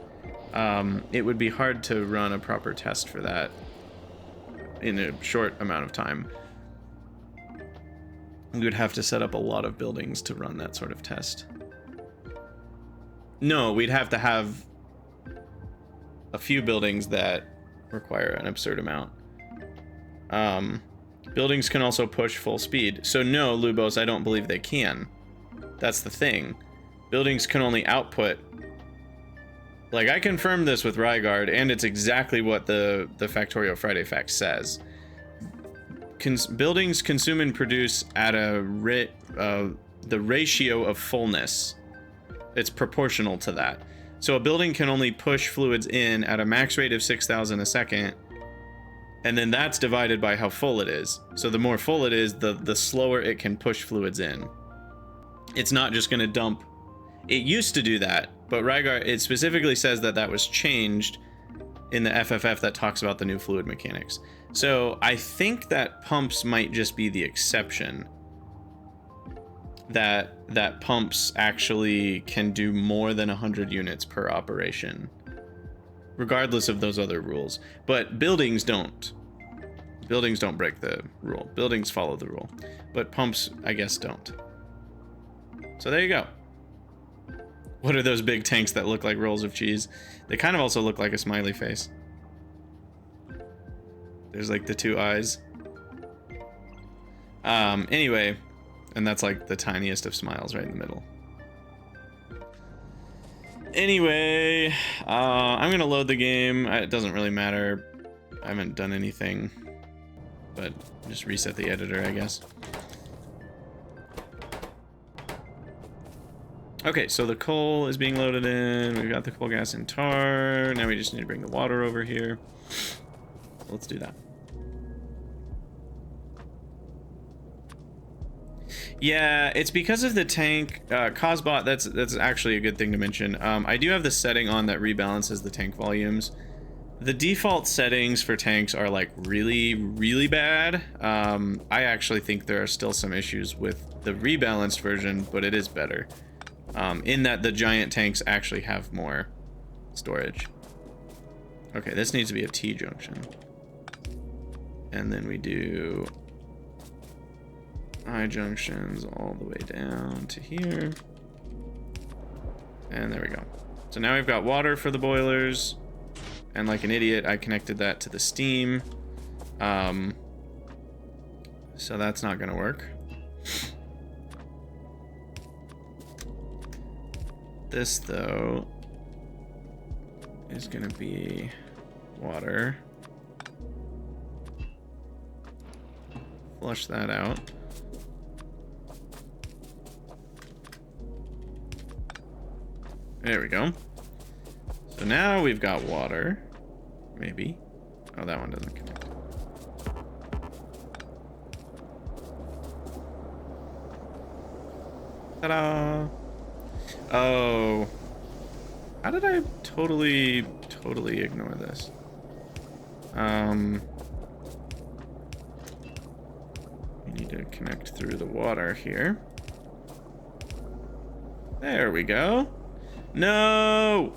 It would be hard to run a proper test for that in a short amount of time. We would have to set up a lot of buildings to run that sort of test. No, we'd have to have a few buildings that require an absurd amount. Buildings can also push full speed. So no, Lubos, I don't believe they can. That's the thing. Buildings can only output. Like, I confirmed this with Ryguard, and it's exactly what the Factorio Friday fact says. Buildings consume and produce at the ratio of fullness. It's proportional to that. So a building can only push fluids in at a max rate of 6,000 a second, and then that's divided by how full it is. So the more full it is, the slower it can push fluids in. It's not just going to dump. It used to do that, but Ryguard, it specifically says that that was changed in the FFF that talks about the new fluid mechanics. So I think that pumps might just be the exception. That pumps actually can do more than 100 units per operation, regardless of those other rules. But buildings don't. Buildings don't break the rule. Buildings follow the rule. But pumps, I guess, don't. So there you go. What are those big tanks that look like rolls of cheese? They kind of also look like a smiley face. There's like the two eyes. Anyway, and that's like the tiniest of smiles right in the middle. Anyway, I'm gonna load the game. It doesn't really matter. I haven't done anything, but just reset the editor, I guess. Okay, so the coal is being loaded in. We've got the coal, gas, and tar. Now we just need to bring the water over here. Let's do that. Yeah, it's because of the tank. Cosbot, that's actually a good thing to mention. I do have the setting on that rebalances the tank volumes. The default settings for tanks are like really, really bad. I actually think there are still some issues with the rebalanced version, but it is better. In that the giant tanks actually have more storage. Okay, this needs to be a T-junction. And then we do I-junctions all the way down to here. And there we go. So now we've got water for the boilers. And like an idiot, I connected that to the steam. So that's not gonna work. This, though, is gonna be water. Flush that out. There we go. So now we've got water. Maybe. Oh, that one doesn't connect. Ta-da! Oh. How did I totally ignore this? We need to connect through the water here. There we go. No!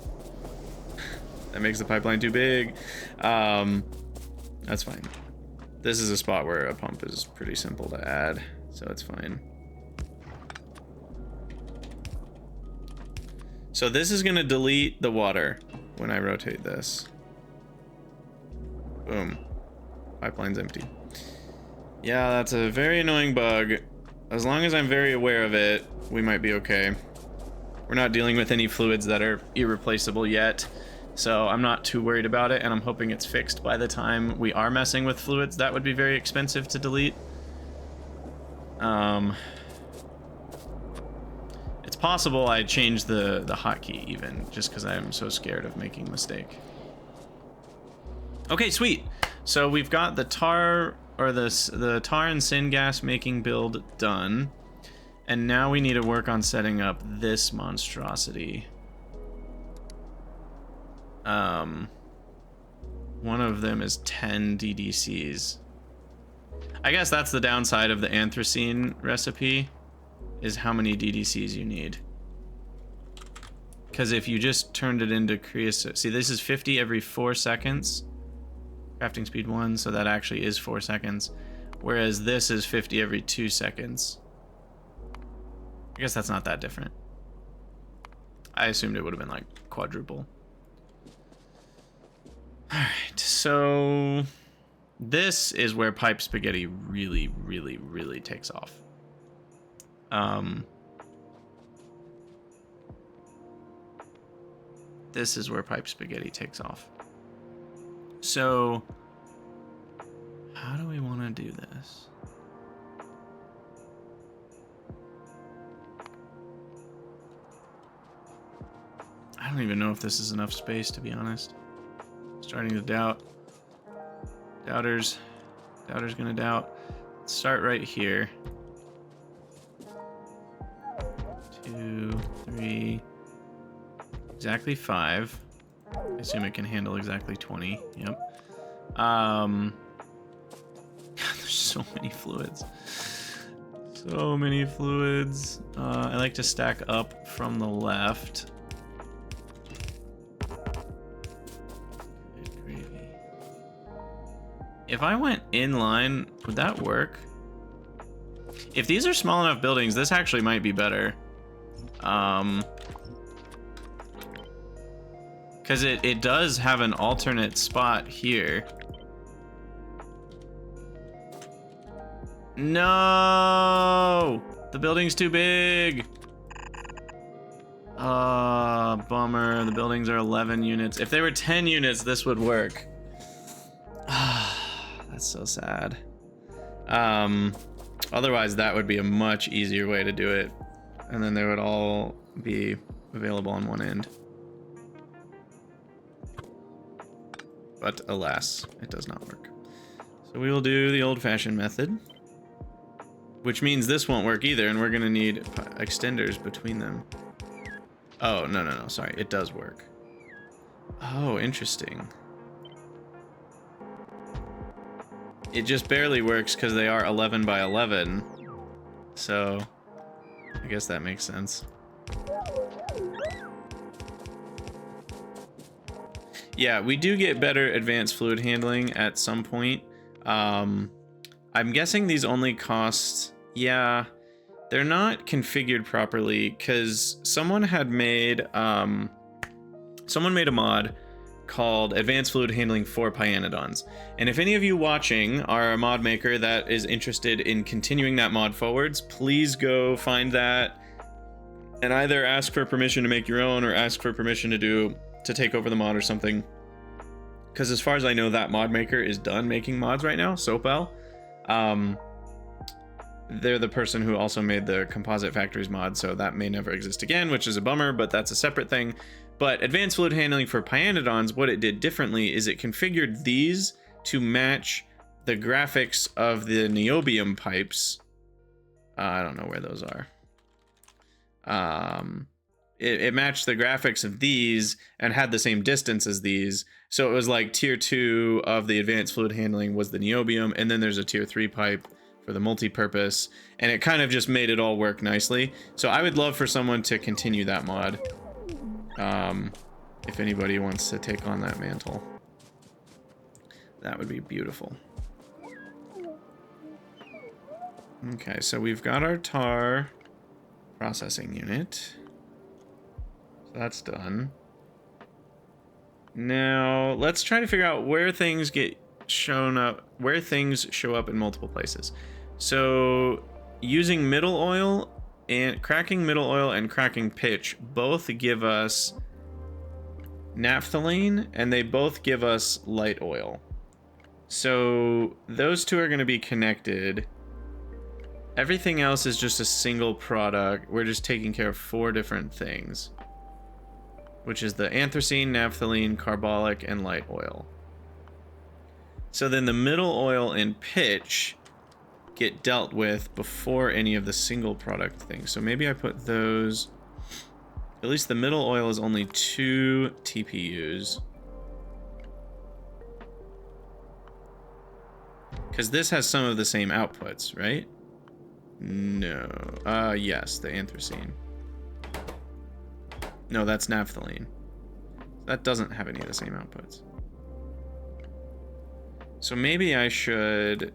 That makes the pipeline too big. That's fine. This is a spot where a pump is pretty simple to add, so it's fine. So this is gonna delete the water when I rotate this. Boom. Pipeline's empty. Yeah, that's a very annoying bug. As long as I'm very aware of it, we might be okay. We're not dealing with any fluids that are irreplaceable yet, so I'm not too worried about it, and I'm hoping it's fixed by the time we are messing with fluids. That would be very expensive to delete. It's possible I changed the hotkey even, just because I'm so scared of making a mistake. Okay, sweet. So we've got the tar, or the tar and syngas making build done. And now we need to work on setting up this monstrosity. One of them is 10 DDCs. I guess that's the downside of the anthracene recipe, is how many DDCs you need. Because if you just turned it into creosote, see, this is 50 every 4 seconds. Crafting speed 1, so that actually is 4 seconds. Whereas this is 50 every 2 seconds. I guess that's not that different. I assumed it would have been like quadruple. Alright, so this is where pipe spaghetti really takes off. This is where pipe spaghetti takes off. So, how do we want to do this? I don't even know if this is enough space, to be honest. Starting to doubt. Doubters gonna doubt. Let's start right here. 2, 3, exactly 5. I assume it can handle exactly 20. Yep. There's so many fluids. So many fluids. I like to stack up from the left. Good gravy. If I went in line, would that work? If these are small enough buildings, this actually might be better. Because it does have an alternate spot here. No! The building's too big! Bummer. The buildings are 11 units. If they were 10 units, this would work. That's so sad. Otherwise, that would be a much easier way to do it. And then they would all be available on one end. But alas, it does not work. So we will do the old-fashioned method, which means this won't work either, and we're gonna need extenders between them. Oh, no, sorry, it does work. Oh, interesting. It just barely works because they are 11 by 11. So, I guess that makes sense. Yeah, we do get better advanced fluid handling at some point. I'm guessing these only cost... Yeah, they're not configured properly because someone had made... someone made a mod called Advanced Fluid Handling for pYanodon's. And if any of you watching are a mod maker that is interested in continuing that mod forwards, please go find that and either ask for permission to make your own or ask for permission to take over the mod or something. Because as far as I know, that mod maker is done making mods right now, Sopel. They're the person who also made the Composite Factories mod, so that may never exist again, which is a bummer, but that's a separate thing. But Advanced Fluid Handling for pYanodon's, what it did differently is it configured these to match the graphics of the niobium pipes. I don't know where those are. it matched the graphics of these and had the same distance as these. So it was like tier 2 of the advanced fluid handling was the niobium, and then there's a tier 3 pipe for the multi-purpose, and it kind of just made it all work nicely. So I would love for someone to continue that mod. If anybody wants to take on that mantle, that would be beautiful. Okay, so we've got our tar processing unit. So that's done. Now, let's try to figure out where things get shown up, where things show up in multiple places. So, using middle oil and cracking middle oil and cracking pitch both give us naphthalene, and they both give us light oil. So, those two are going to be connected. Everything else is just a single product. We're just taking care of 4 different things, which is the anthracene, naphthalene, carbolic, and light oil. So then the middle oil and pitch get dealt with before any of the single product things. So maybe I put those, at least the middle oil is only 2 TPUs. Because this has some of the same outputs, right? No. Yes, the anthracene. No, that's naphthalene. That doesn't have any of the same outputs. So maybe I should...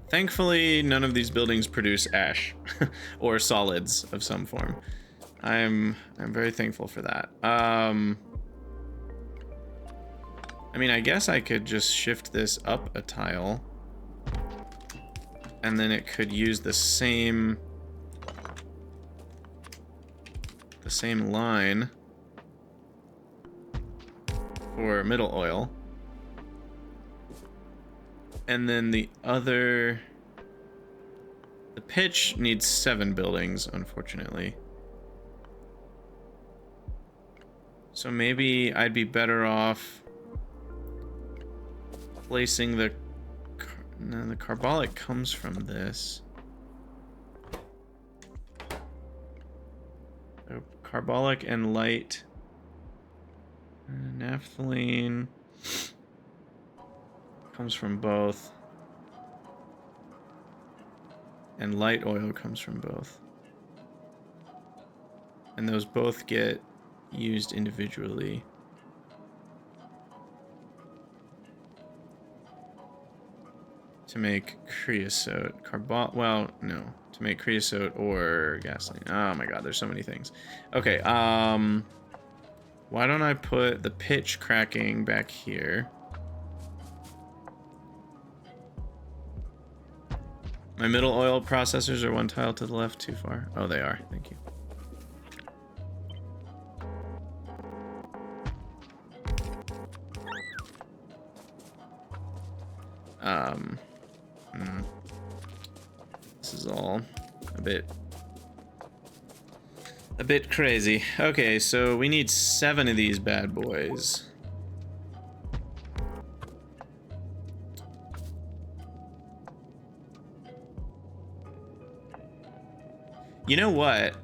Thankfully, none of these buildings produce ash or solids of some form. I'm very thankful for that. I mean, I guess I could just shift this up a tile, and then it could use the same line for middle oil. And then the pitch needs 7 buildings, unfortunately. So maybe I'd be better off placing the carbolic comes from this. So carbolic and light. Naphthalene comes from both. And light oil comes from both. And those both get used individually. To make creosote. Well, no. To make creosote or gasoline. Oh my god, there's so many things. Okay, why don't I put the pitch cracking back here? My middle oil processors are 1 tile to the left too far. Oh, they are. Thank you. This is all a bit crazy. Okay, so we need 7 of these bad boys. You know what?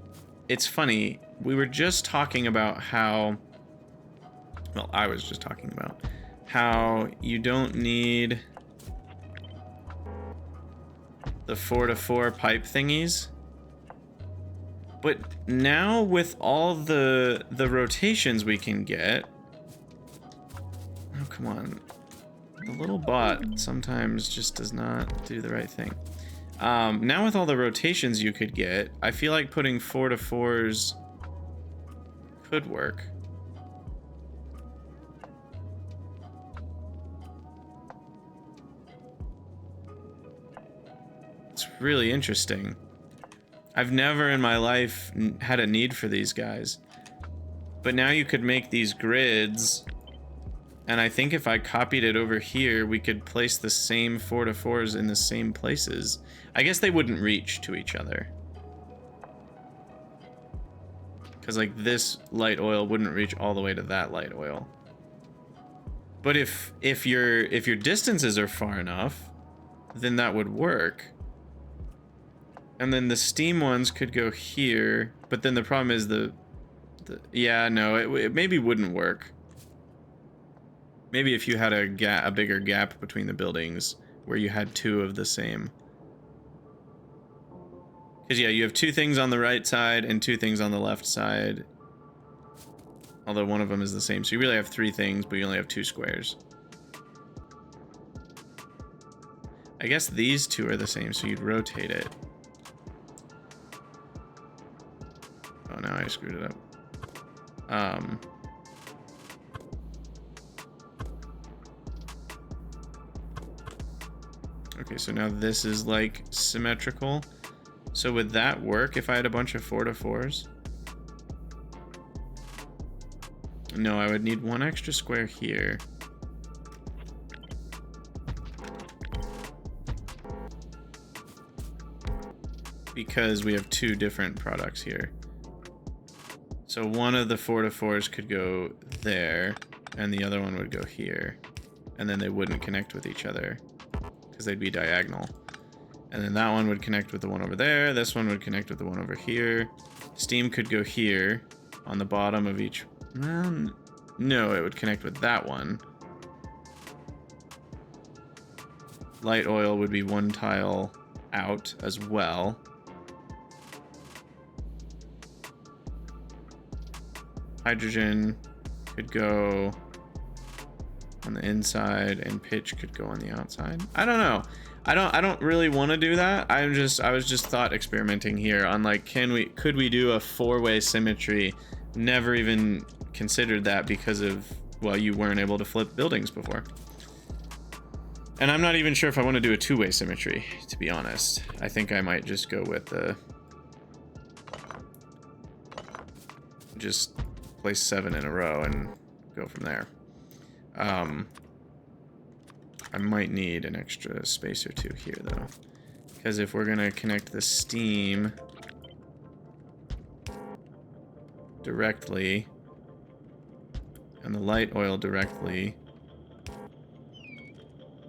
It's funny. We were just talking about how... Well, I was just talking about how you don't need the 4-to-4 pipe thingies. But now with all the rotations we can get... Oh, come on. The little bot sometimes just does not do the right thing. Now with all the rotations you could get, I feel like putting 4-to-4s could work. It's really interesting. I've never in my life had a need for these guys. But now you could make these grids, and I think if I copied it over here, we could place the same 4-to-4s in the same places. I guess they wouldn't reach to each other, Because like this light oil wouldn't reach all the way to that light oil. But if your distances are far enough, then that would work. And then the steam ones could go here, but then the problem is yeah, no, it maybe wouldn't work. Maybe if you had a bigger gap between the buildings where you had two of the same. Because yeah, you have two things on the right side and two things on the left side. Although one of them is the same, so you really have three things, but you only have two squares. I guess these two are the same, so you'd rotate it. Oh, now I screwed it up. Okay, so now this is like symmetrical. So would that work if I had a bunch of 4x4s? No, I would need one extra square here. Because we have two different products here. So one of the 4x4s could go there, and the other one would go here. And then they wouldn't connect with each other, because they'd be diagonal. And then that one would connect with the one over there, this one would connect with the one over here. Steam could go here, on the bottom of each... Well, no, it would connect with that one. Light oil would be one tile out as well. Hydrogen could go on the inside and pitch could go on the outside. I don't know. I don't really want to do that. I was just thought experimenting here on like, could we do a four-way symmetry? Never even considered that because of, well, you weren't able to flip buildings before. And I'm not even sure if I want to do a two-way symmetry, to be honest. I think I might just go with just place 7 in a row and go from there. I might need an extra space or two here, though. Because if we're going to connect the steam directly and the light oil directly,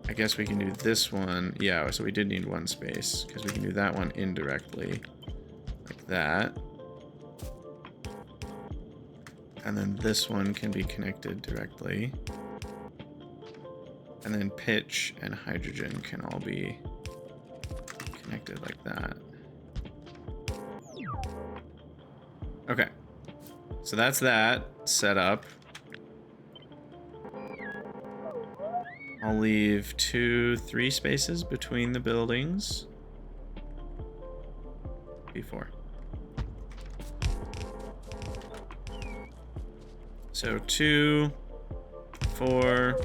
I guess we can do this one. Yeah, so we did need one space, because we can do that one indirectly, like that. And then this one can be connected directly. And then pitch and hydrogen can all be connected like that. Okay. So that's that set up. I'll leave 2-3 spaces between the buildings. Before. So 2, 4,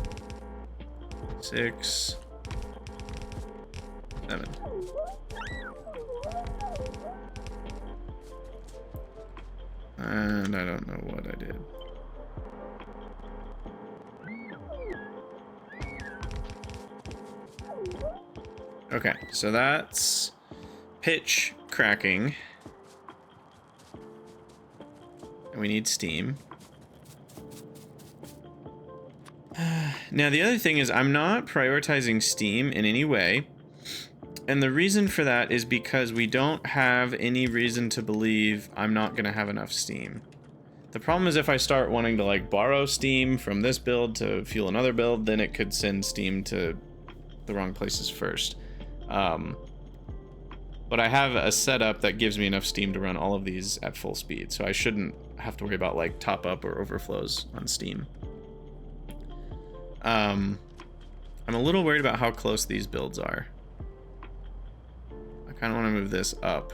6, 7. And I don't know what I did. Okay, so that's pitch cracking. And we need steam. Now, the other thing is I'm not prioritizing steam in any way. And the reason for that is because we don't have any reason to believe I'm not going to have enough steam. The problem is if I start wanting to like borrow steam from this build to fuel another build, then it could send steam to the wrong places first. But I have a setup that gives me enough steam to run all of these at full speed, so I shouldn't have to worry about like top up or overflows on steam. I'm a little worried about how close these builds are. I kind of want to move this up.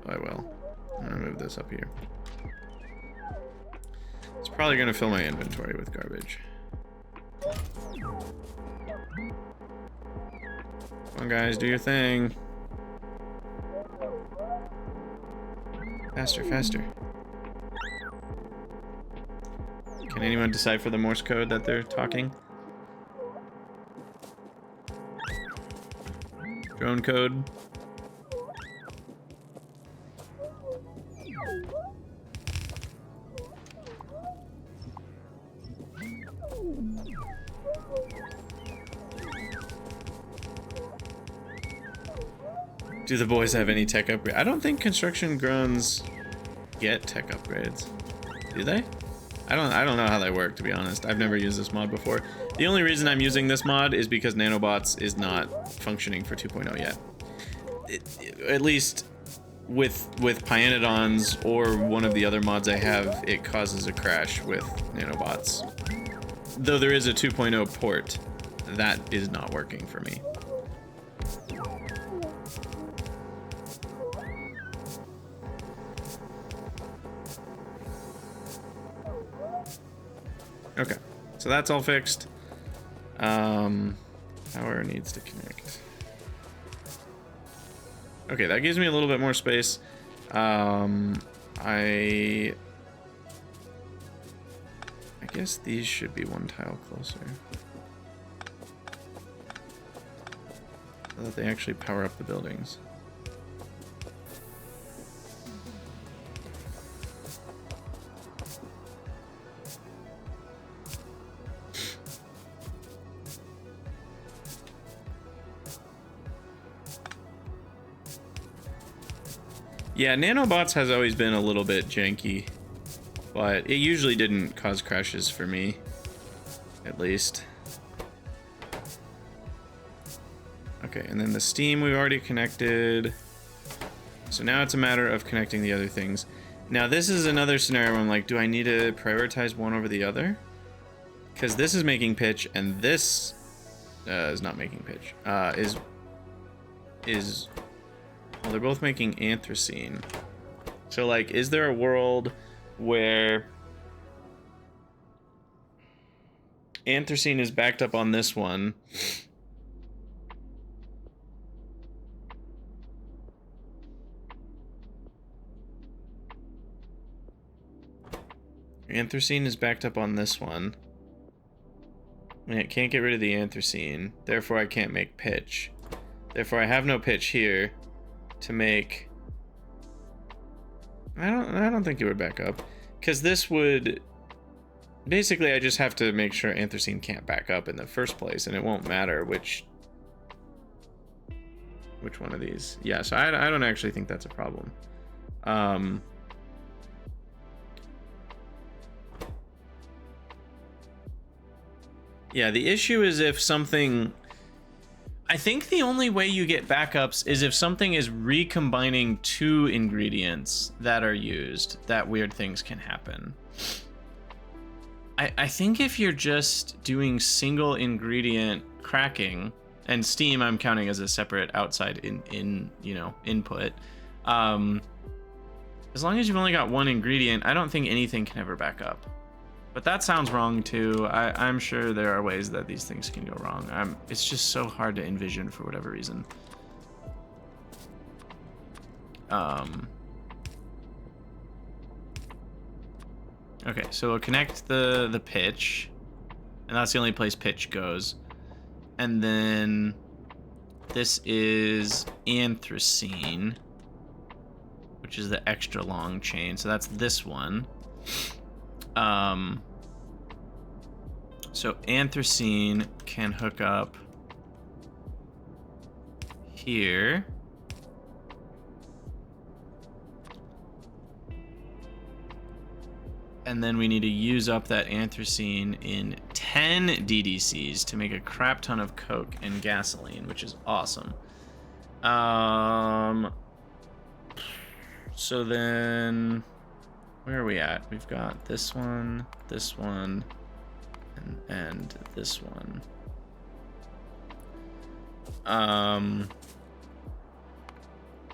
I will. I'm gonna move this up here. It's probably gonna fill my inventory with garbage. Come on, guys, do your thing. Faster, faster. Can anyone decipher the Morse code that they're talking? Drone code. Do the boys have any tech upgrade? I don't think construction drones get tech upgrades. Do they? I don't know how they work, to be honest. I've never used this mod before. The only reason I'm using this mod is because Nanobots is not functioning for 2.0 yet. At least with pYanodon's or one of the other mods I have, it causes a crash with Nanobots. Though there is a 2.0 port, that is not working for me. Okay, so that's all fixed. Power needs to connect. Okay, that gives me a little bit more space. I guess these should be one tile closer, so that they actually power up the buildings. Yeah, Nanobots has always been a little bit janky, but it usually didn't cause crashes for me, at least. Okay, and then the steam we've already connected. So now it's a matter of connecting the other things. Now this is another scenario where I'm like, do I need to prioritize one over the other? Because this is making pitch and this is not making pitch. Well, they're both making anthracene. So, like, is there a world where anthracene is backed up on this one? Anthracene is backed up on this one. And it can't get rid of the anthracene. Therefore, I can't make pitch. Therefore, I have no pitch here to make. I don't think it would back up, because this would basically, I just have to make sure anthracene can't back up in the first place, and it won't matter which one of these. Yeah, so I don't actually think that's a problem. Yeah, the issue is if something, I think the only way you get backups is if something is recombining two ingredients that are used, that weird things can happen. I think if you're just doing single ingredient cracking, and steam I'm counting as a separate outside input, as long as you've only got one ingredient, I don't think anything can ever back up. But that sounds wrong too. I'm sure there are ways that these things can go wrong. It's just so hard to envision for whatever reason. Okay, so we'll connect the pitch, and that's the only place pitch goes. And then this is anthracene, which is the extra long chain. So that's this one. So anthracene can hook up here. And then we need to use up that anthracene in 10 DDCs to make a crap ton of coke and gasoline, which is awesome. So then, where are we at? We've got this one, and this one. But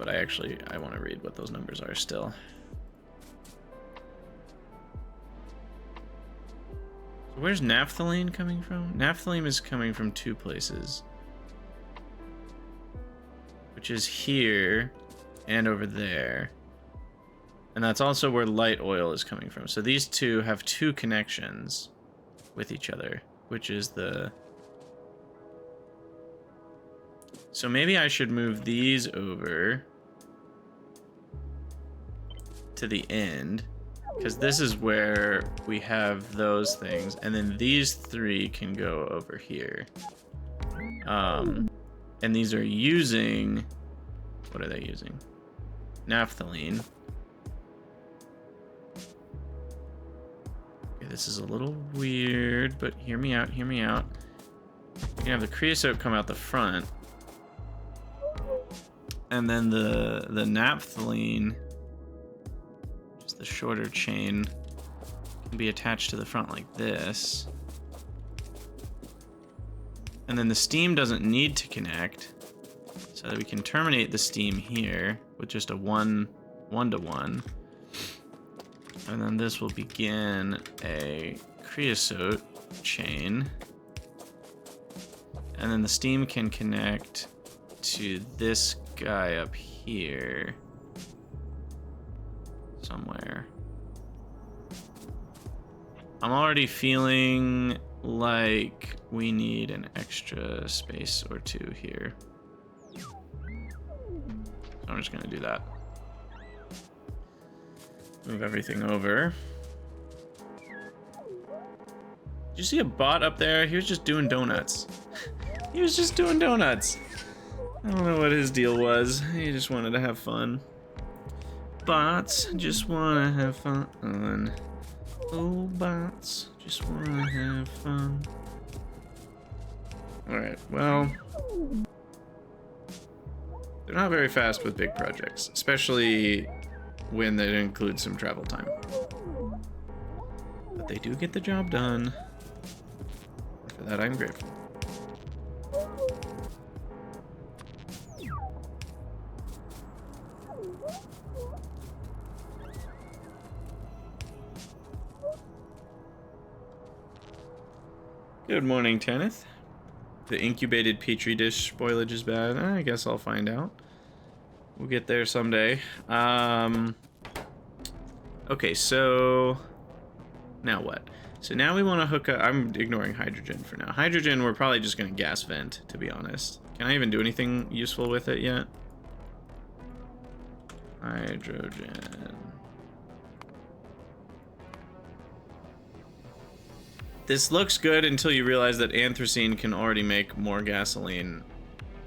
I want to read what those numbers are still. So where's naphthalene coming from? Naphthalene is coming from two places, which is here and over there. And that's also where light oil is coming from. So these two have two connections with each other, which is the So maybe I should move these over to the end, because this is where we have those things, and then these three can go over here. And these are using, what are they using? Naphthalene. Okay, this is a little weird, but hear me out, hear me out. You can have the creosote come out the front, and then the naphthalene, just the shorter chain, can be attached to the front like this. And then the steam doesn't need to connect, so that we can terminate the steam here with just a one-to-one. And then this will begin a creosote chain. And then the steam can connect to this guy up here somewhere. I'm already feeling like we need an extra space or two here. So I'm just gonna do that. Move everything over. Did you see a bot up there? He was just doing donuts. He was just doing donuts. I don't know what his deal was. He just wanted to have fun. Bots just wanna have fun. Oh, bots just wanna have fun. Alright, well, they're not very fast with big projects, especially when they include some travel time. But they do get the job done. For that, I'm grateful. Good morning, Tenneth. The incubated petri dish spoilage is bad. I guess I'll find out. We'll get there someday. Okay, so now what? So now we want to hook up. I'm ignoring hydrogen for now. Hydrogen, we're probably just going to gas vent, to be honest. Can I even do anything useful with it yet? Hydrogen. This looks good until you realize that anthracene can already make more gasoline.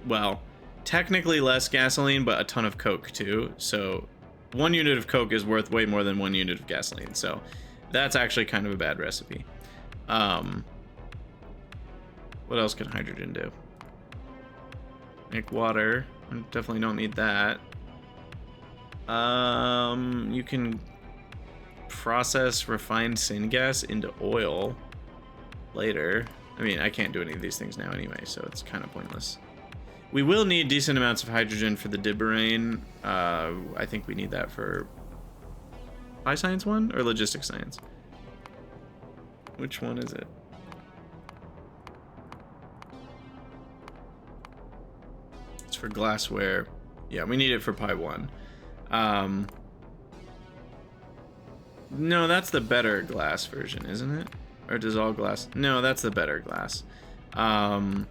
Well, technically less gasoline, but a ton of coke too. So 1 unit of coke is worth way more than 1 unit of gasoline. So that's actually kind of a bad recipe. What else can hydrogen do? Make water. I definitely don't need that. You can process refined syngas into oil later. I mean, I can't do any of these things now anyway, so it's kind of pointless. We will need decent amounts of hydrogen for the dibberane. I think we need that for science 1 or logistics science? Which one is it? It's for glassware. Yeah, we need it for Pi 1. No, that's the better glass version, isn't it? Or does all glass? No, that's the better glass. I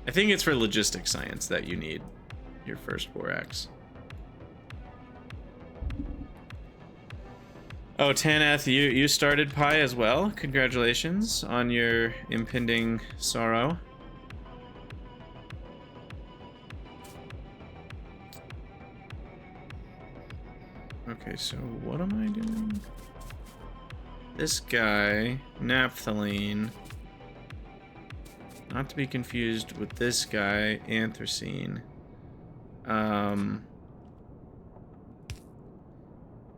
think it's for logistics science that you need your first borax. Oh, Taneth, you started Pi as well. Congratulations on your impending sorrow. Okay, so what am I doing? This guy, naphthalene, not to be confused with this guy, anthracene.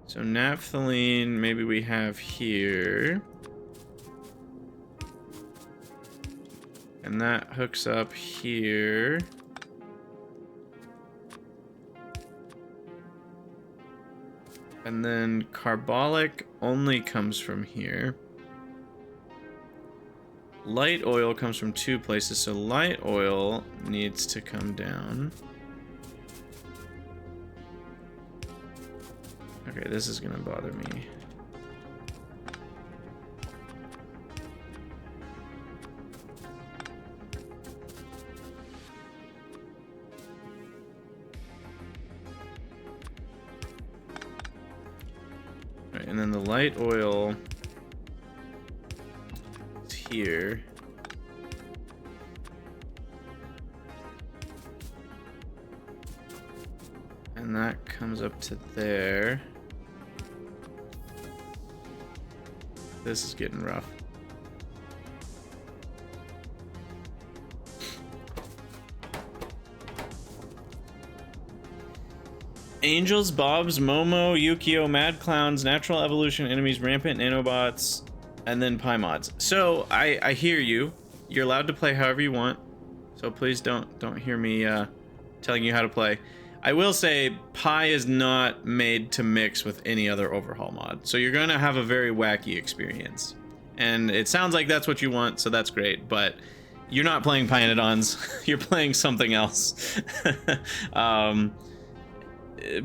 So naphthalene, maybe we have here. And that hooks up here. And then carbolic only comes from here. Light oil comes from 2 places, so light oil needs to come down. Okay, this is gonna bother me. and then the light oil is here. And that comes up to there. This is getting rough. Angels, Bobs, Momo, Yukio, Mad Clowns, Natural Evolution, Enemies, Rampant Nanobots, and then pYmods. So I hear you. You're allowed to play however you want. So please don't hear me telling you how to play. I will say Pi is not made to mix with any other overhaul mod. So you're gonna have a very wacky experience. And it sounds like that's what you want, so that's great, but you're not playing pYanodon's, you're playing something else.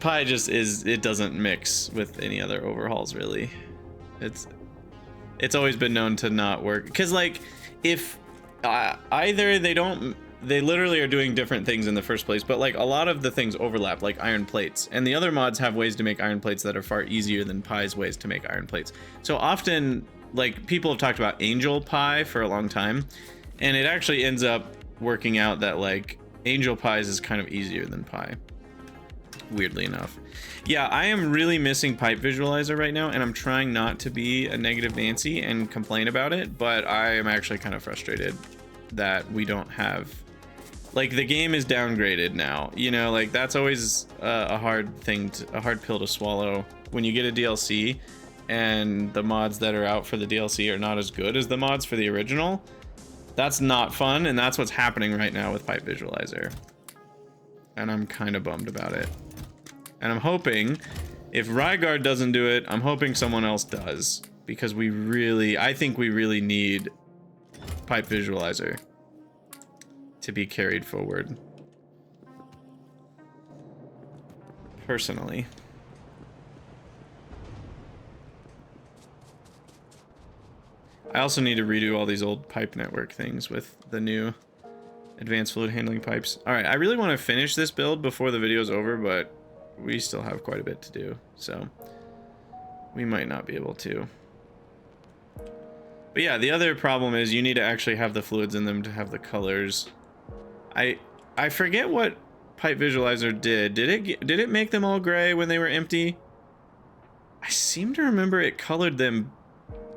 Pi just is, it doesn't mix with any other overhauls really. It's always been known to not work, because like if either they literally are doing different things in the first place, but like a lot of the things overlap, like iron plates, and the other mods have ways to make iron plates that are far easier than Pi's ways to make iron plates. So often, like, people have talked about Angel Pi for a long time, and it actually ends up working out that like Angel Pi's is kind of easier than Pi, weirdly enough. Yeah, I am really missing pipe visualizer right now, and I'm trying not to be a negative Nancy and complain about it, but I am actually kind of frustrated that we don't have, like, the game is downgraded now, you know, like that's always a hard pill to swallow when you get a DLC and the mods that are out for the DLC are not as good as the mods for the original. That's not fun, and that's what's happening right now with pipe visualizer, and I'm kind of bummed about it. And I'm hoping, if Ryguard doesn't do it, I'm hoping someone else does, because I think we really need pipe visualizer to be carried forward. Personally. I also need to redo all these old pipe network things with the new advanced fluid handling pipes. All right, I really want to finish this build before the video's over, but we still have quite a bit to do, so we might not be able to. But yeah, the other problem is you need to actually have the fluids in them to have the colors. I forget what pipe visualizer did. Did it make them all gray when they were empty? I seem to remember it colored them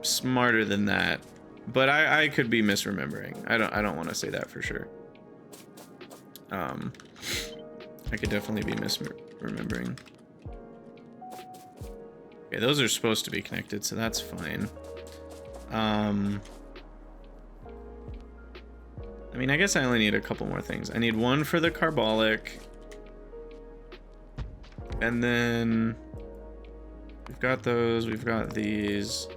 smarter than that, but I could be misremembering. I don't want to say that for sure. I could definitely be misremembering. Okay, those are supposed to be connected, so that's fine. I mean, I guess I only need a couple more things. I need one for the carbolic, and then we've got those, we've got these.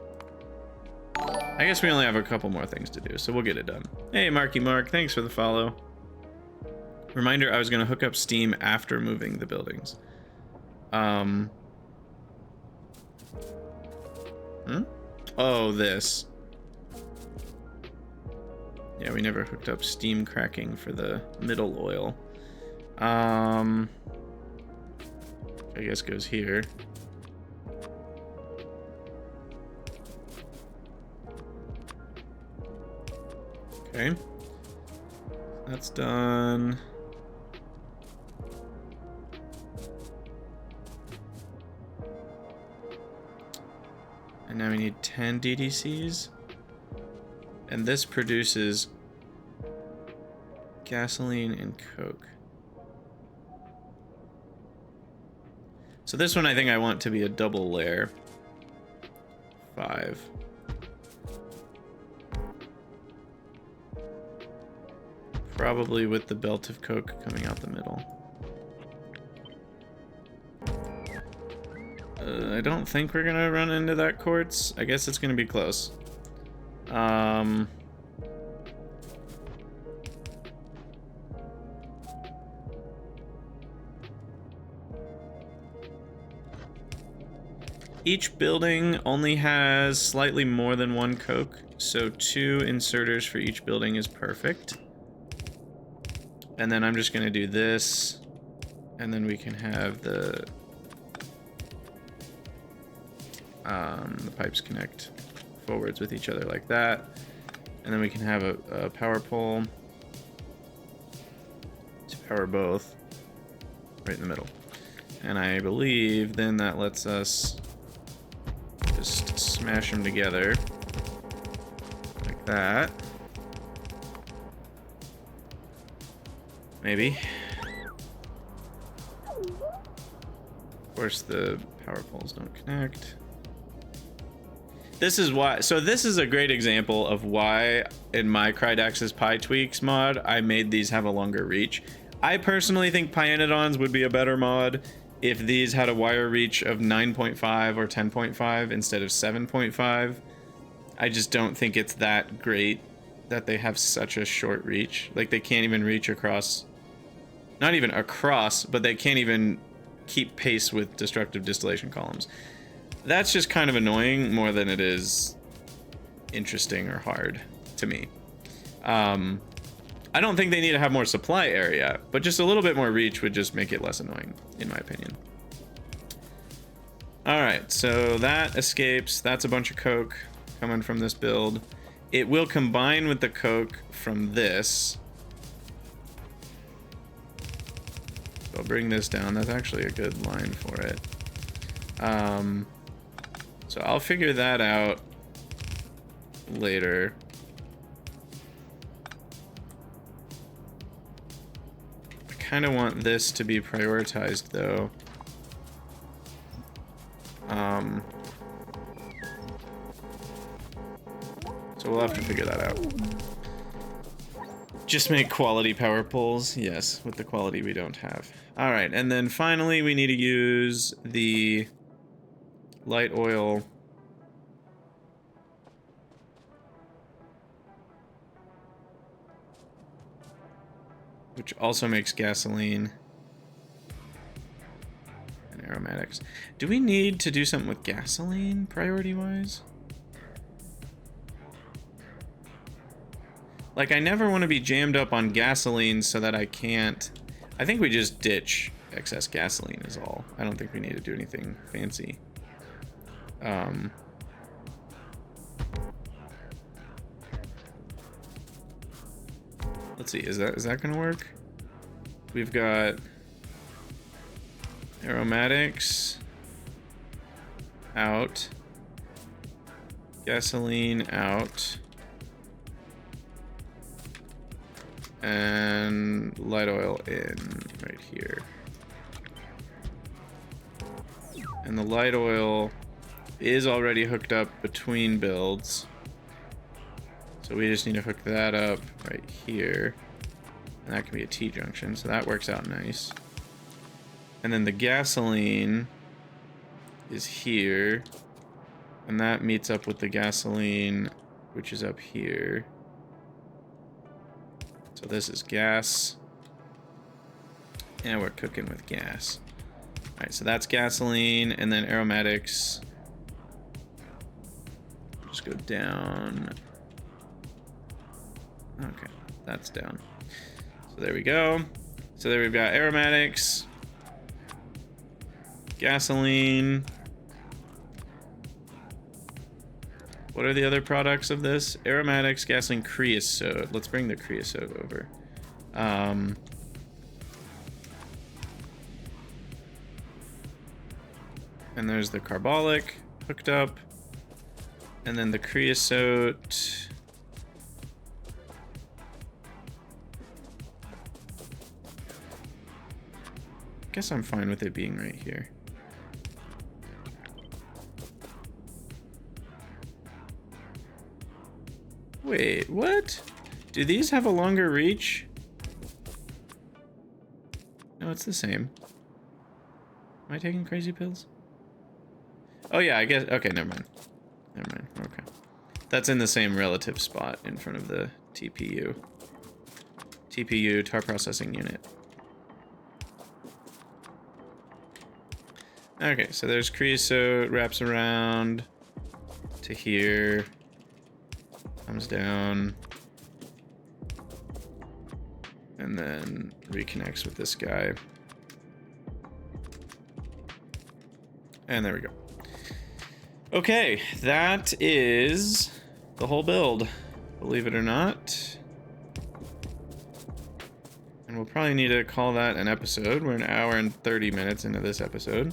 I guess we only have a couple more things to do, so we'll get it done. Hey, Marky Mark, thanks for the follow. Reminder, I was gonna hook up Steam after moving the buildings. Oh, this. Yeah, we never hooked up steam cracking for the middle oil. I guess goes here. Okay. That's done. And now we need 10 DDCs. And this produces gasoline and coke. So this one I think I want to be a double layer. 5. Probably with the belt of coke coming out the middle. I don't think we're gonna run into that quartz. I guess it's gonna be close. Each building only has slightly more than one coke, so 2 inserters for each building is perfect. And then I'm just gonna do this, and then we can have the The pipes connect forwards with each other like that. And then we can have a power pole to power both right in the middle. And I believe then that lets us just smash them together like that. Maybe. Of course, the power poles don't connect. This is why, so this is a great example of why in my Crydax's pYtweaks mod, I made these have a longer reach. I personally think pYanodon's would be a better mod if these had a wire reach of 9.5 or 10.5 instead of 7.5. I just don't think it's that great that they have such a short reach. Like, they can't even reach across, not even across, but they can't even keep pace with destructive distillation columns. That's just kind of annoying more than it is interesting or hard to me. I don't think they need to have more supply area, but just a little bit more reach would just make it less annoying, in my opinion. All right, so that escapes. That's a bunch of coke coming from this build. It will combine with the coke from this. So I'll bring this down. That's actually a good line for it. So I'll figure that out later. I kind of want this to be prioritized though. So we'll have to figure that out. Just make quality power poles. Yes, with the quality we don't have. All right, and then finally we need to use the light oil. Which also makes gasoline and aromatics. Do we need to do something with gasoline priority-wise? Like, I never want to be jammed up on gasoline so that I can't... I think we just ditch excess gasoline is all. I don't think we need to do anything fancy. Let's see, is that gonna work? We've got aromatics out, gasoline out, and light oil in right here. And the light oil is already hooked up between builds. So we just need to hook that up right here. And that can be a T-junction, so that works out nice. And then the gasoline is here. And that meets up with the gasoline, which is up here. So this is gas. And we're cooking with gas. Alright, so that's gasoline, and then aromatics. Just go down. Okay, that's down. So there we go. So there we've got aromatics, gasoline. What are the other products of this? Aromatics, gasoline, creosote. Let's bring the creosote over. And there's the carbolic hooked up. And then the creosote. Guess I'm fine with it being right here. Wait, what? Do these have a longer reach? No, it's the same. Am I taking crazy pills? Oh yeah, I guess, okay, never mind. Never mind, okay. That's in the same relative spot in front of the TPU. TPU, tar processing unit. Okay, so there's creosote, wraps around to here, comes down, and then reconnects with this guy. And there we go. Okay, that is the whole build, believe it or not. And we'll probably need to call that an episode. We're an hour and 30 minutes into this episode.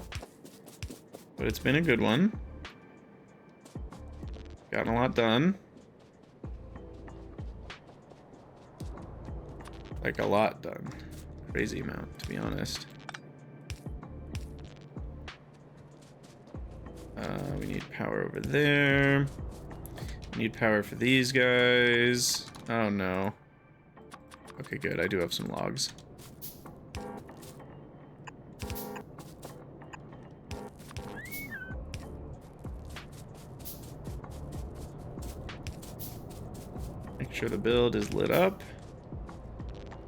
But it's been a good one. Gotten a lot done. Like a lot done. Crazy amount, to be honest. We need power over there. We need power for these guys. Oh no. Okay, good. I do have some logs. Make sure the build is lit up.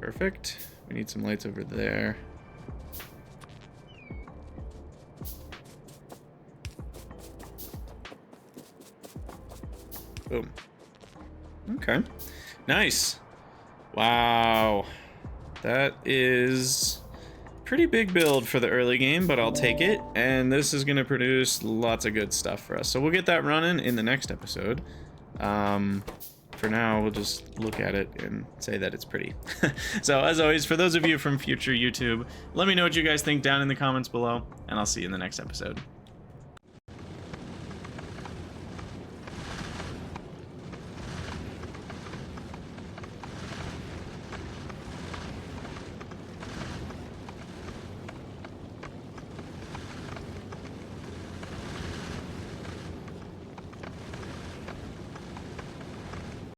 Perfect. We need some lights over there. Boom. Okay. Nice. Wow. That is pretty big build for the early game, but I'll take it. And this is going to produce lots of good stuff for us. So we'll get that running in the next episode. For now, we'll just look at it and say that it's pretty. So as always, for those of you from future YouTube, let me know what you guys think down in the comments below, and I'll see you in the next episode.